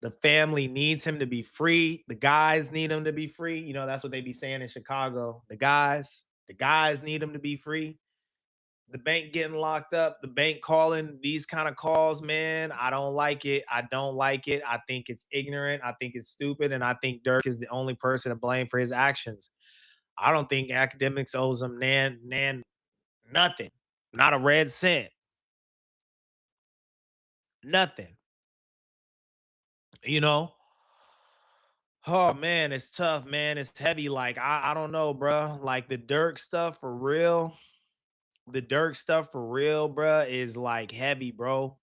The family needs him to be free. The guys need him to be free. That's what they be saying in Chicago. The guys need him to be free. The bank getting locked up, the bank calling these kind of calls, man. I don't like it. I don't like it. I think it's ignorant. I think it's stupid. And I think Durk is the only person to blame for his actions. I don't think academics owes him nothing. Not a red cent. Nothing. Oh man, it's tough, man. It's heavy. Like, I don't know, bro. Like the Durk stuff for real. The Durk stuff for real, bro, is like heavy, bro.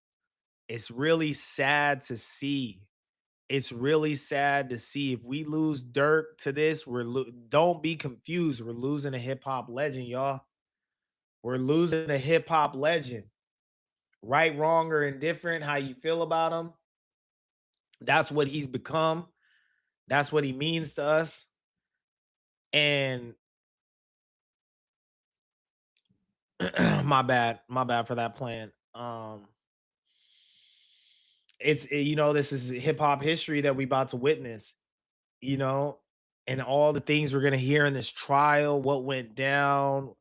It's really sad to see. It's really sad to see. If we lose Durk to this, don't be confused. We're losing a hip hop legend, y'all. We're losing a hip hop legend. Right, wrong, or indifferent, how you feel about him. That's what he's become. That's what he means to us. And my bad for that plan. This is hip hop history that we about to witness, and all the things we're going to hear in this trial, what went down,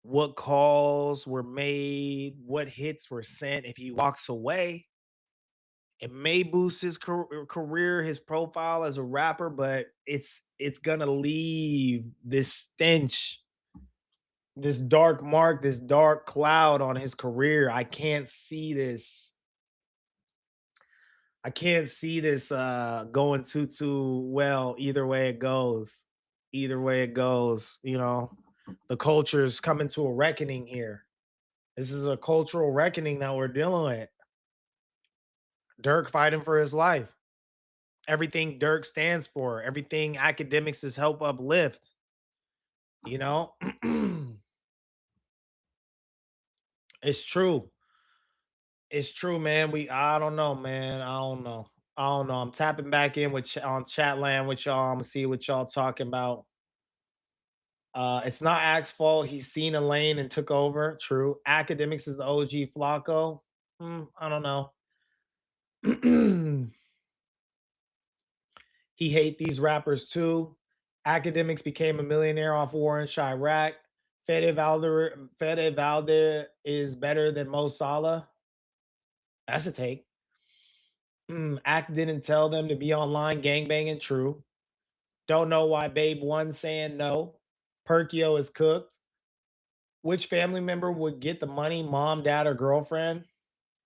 what calls were made, what hits were sent. If he walks away, it may boost his career, his profile as a rapper, but it's going to leave this stench, this dark mark, this dark cloud on his career. I can't see this going too well. Either way it goes, the culture's coming to a reckoning here. This is a cultural reckoning that we're dealing with. Durk fighting for his life. Everything Durk stands for, everything academics is help uplift. It's true. It's true, man. I don't know, man. I don't know. I'm tapping back in on Chatland with y'all. I'm gonna see what y'all talking about. It's not Ack's fault. He's seen a lane and took over. True. Academics is the OG Flacco. I don't know. He hate these rappers too. Academics became a millionaire off war in Chirac. Fede Valder is better than Mo Salah. That's a take. Act didn't tell them to be online gangbanging. True. Don't know why Babe One saying no. Perkio is cooked. Which family member would get the money? Mom, dad, or girlfriend?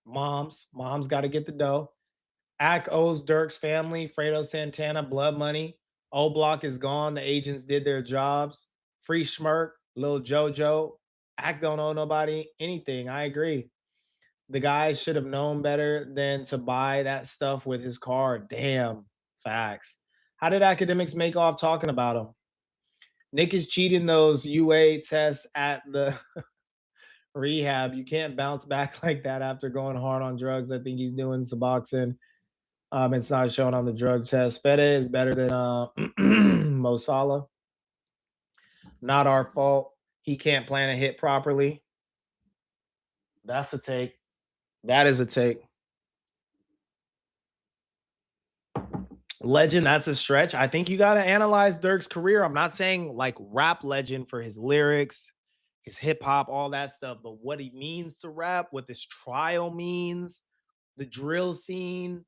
Moms. Mom's got to get the dough. Ack owes Durk's family, Fredo Santana, blood money. O Block is gone. The agents did their jobs. Free Schmirk, Lil Jojo. Ack don't owe nobody anything. I agree. The guy should have known better than to buy that stuff with his car. Damn. Facts. How did academics make off talking about him? Nick is cheating those UA tests at the rehab. You can't bounce back like that after going hard on drugs. I think he's doing Suboxone. It's not shown on the drug test. Fede is better than Mo Salah. Not our fault. He can't plan a hit properly. That's a take. That is a take. Legend, that's a stretch. I think you got to analyze Durk's career. I'm not saying like rap legend for his lyrics, his hip hop, all that stuff, but what he means to rap, what this trial means, the drill scene,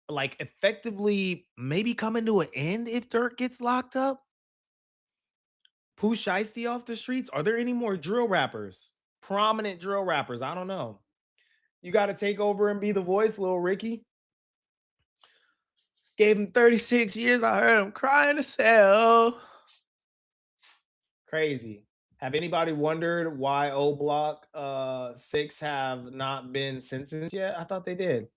like effectively maybe coming to an end if Durk gets locked up. Pooh Shiesty off the streets. Are there any more drill rappers? Prominent drill rappers? I don't know. You got to take over and be the voice, Lil Ricky. Gave him 36 years. I heard him crying to cell. Crazy. Have anybody wondered why O Block 6 have not been sentenced yet? I thought they did.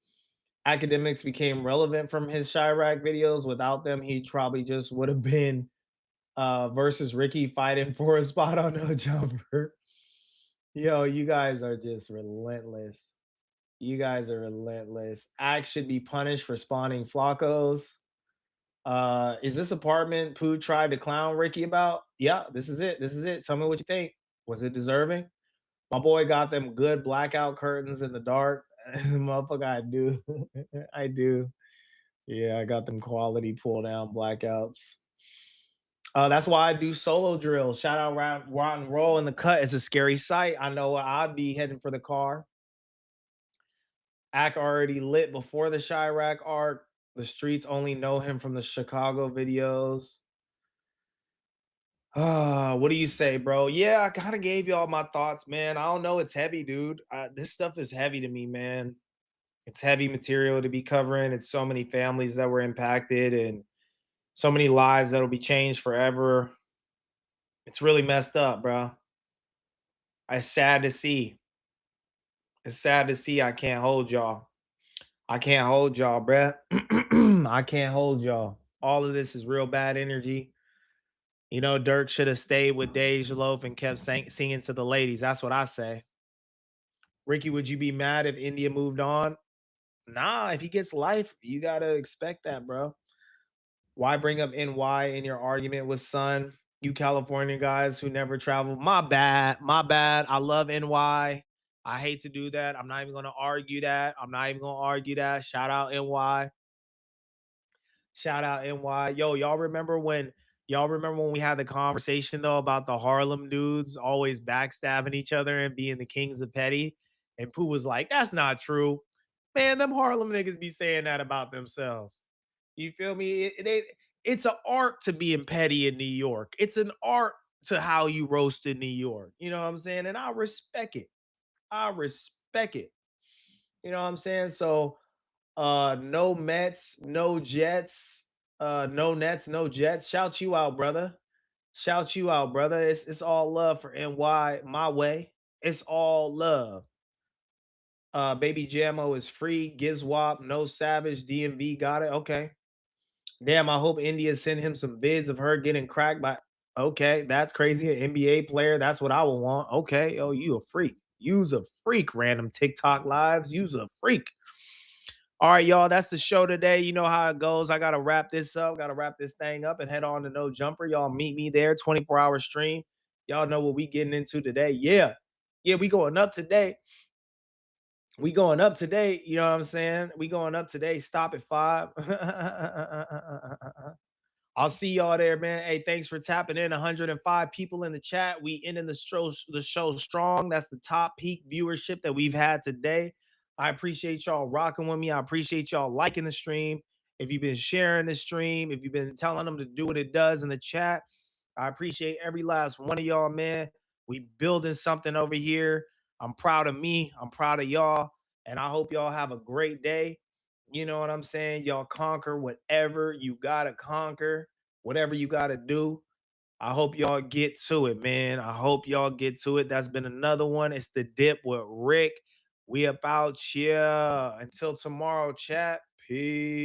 Academics became relevant from his Chirac videos. Without them, he probably just would have been versus Ricky fighting for a spot on No Jumper. Yo, you guys are just relentless. You guys are relentless. Axe should be punished for spawning Flacos. Is this apartment Pooh tried to clown Ricky about? Yeah, this is it. This is it. Tell me what you think. Was it deserving? My boy got them good blackout curtains in the dark. Motherfucker, I do. I do. Yeah, I got them quality pull down blackouts. That's why I do solo drills. Shout out Rotten Roll in the cut. It's a scary sight. I know I'd be heading for the car. Ack already lit before the Chirac arc. The streets only know him from the Chicago videos. What do you say, bro? Yeah, I kind of gave y'all my thoughts, man. I don't know. It's heavy, dude. This stuff is heavy to me, man. It's heavy material to be covering. It's so many families that were impacted and so many lives that'll be changed forever. It's really messed up, bro. It's sad to see. It's sad to see I can't hold y'all. I can't hold y'all, bruh. I can't hold y'all. All of this is real bad energy. You know, Durk should have stayed with Dej Loaf and kept singing to the ladies. That's what I say. Ricky, would you be mad if India moved on? Nah, if he gets life, you got to expect that, bro. Why bring up NY in your argument with Sun? You California guys who never travel. My bad. My bad. I love NY. I hate to do that. I'm not even going to argue that. I'm not even going to argue that. Shout out NY. Shout out NY. Yo, y'all remember when we had the conversation though about the Harlem dudes always backstabbing each other and being the kings of petty? And Pooh was like, that's not true. Man, them Harlem niggas be saying that about themselves. You feel me? It's an art to being petty in New York. It's an art to how you roast in New York. You know what I'm saying? And I respect it. I respect it. You know what I'm saying? So no Mets, no Jets, no Nets, no Jets. Shout you out, brother. Shout you out, brother. It's all love for NY my way. It's all love. Baby Jammo is free. Gizwap, no Savage, DMV got it. Okay. Damn, I hope India send him some vids of her getting cracked by. Okay, that's crazy. An NBA player. That's what I would want. Okay. Oh, you a freak. You's a freak. Random TikTok lives. You's a freak. All right, y'all. That's the show today. You know how it goes. I gotta wrap this up. Gotta wrap this thing up and head on to No Jumper. Y'all meet me there. 24-hour stream. Y'all know what we getting into today. Yeah, we going up today. We going up today. You know what I'm saying? We going up today. Stop at 5. I'll see y'all there, man. Hey, thanks for tapping in. 105 people in the chat. We ending the show strong. That's the top peak viewership that we've had today. I appreciate y'all rocking with me. I appreciate y'all liking the stream. If you've been sharing the stream, if you've been telling them to do what it does in the chat, I appreciate every last one of y'all, man. We building something over here. I'm proud of me. I'm proud of y'all. And I hope y'all have a great day. You know what I'm saying? Y'all conquer whatever you gotta conquer, whatever you gotta do. I hope y'all get to it, man. I hope y'all get to it. That's been another one. It's the dip with Rick. We about here. Until tomorrow, chat. Peace.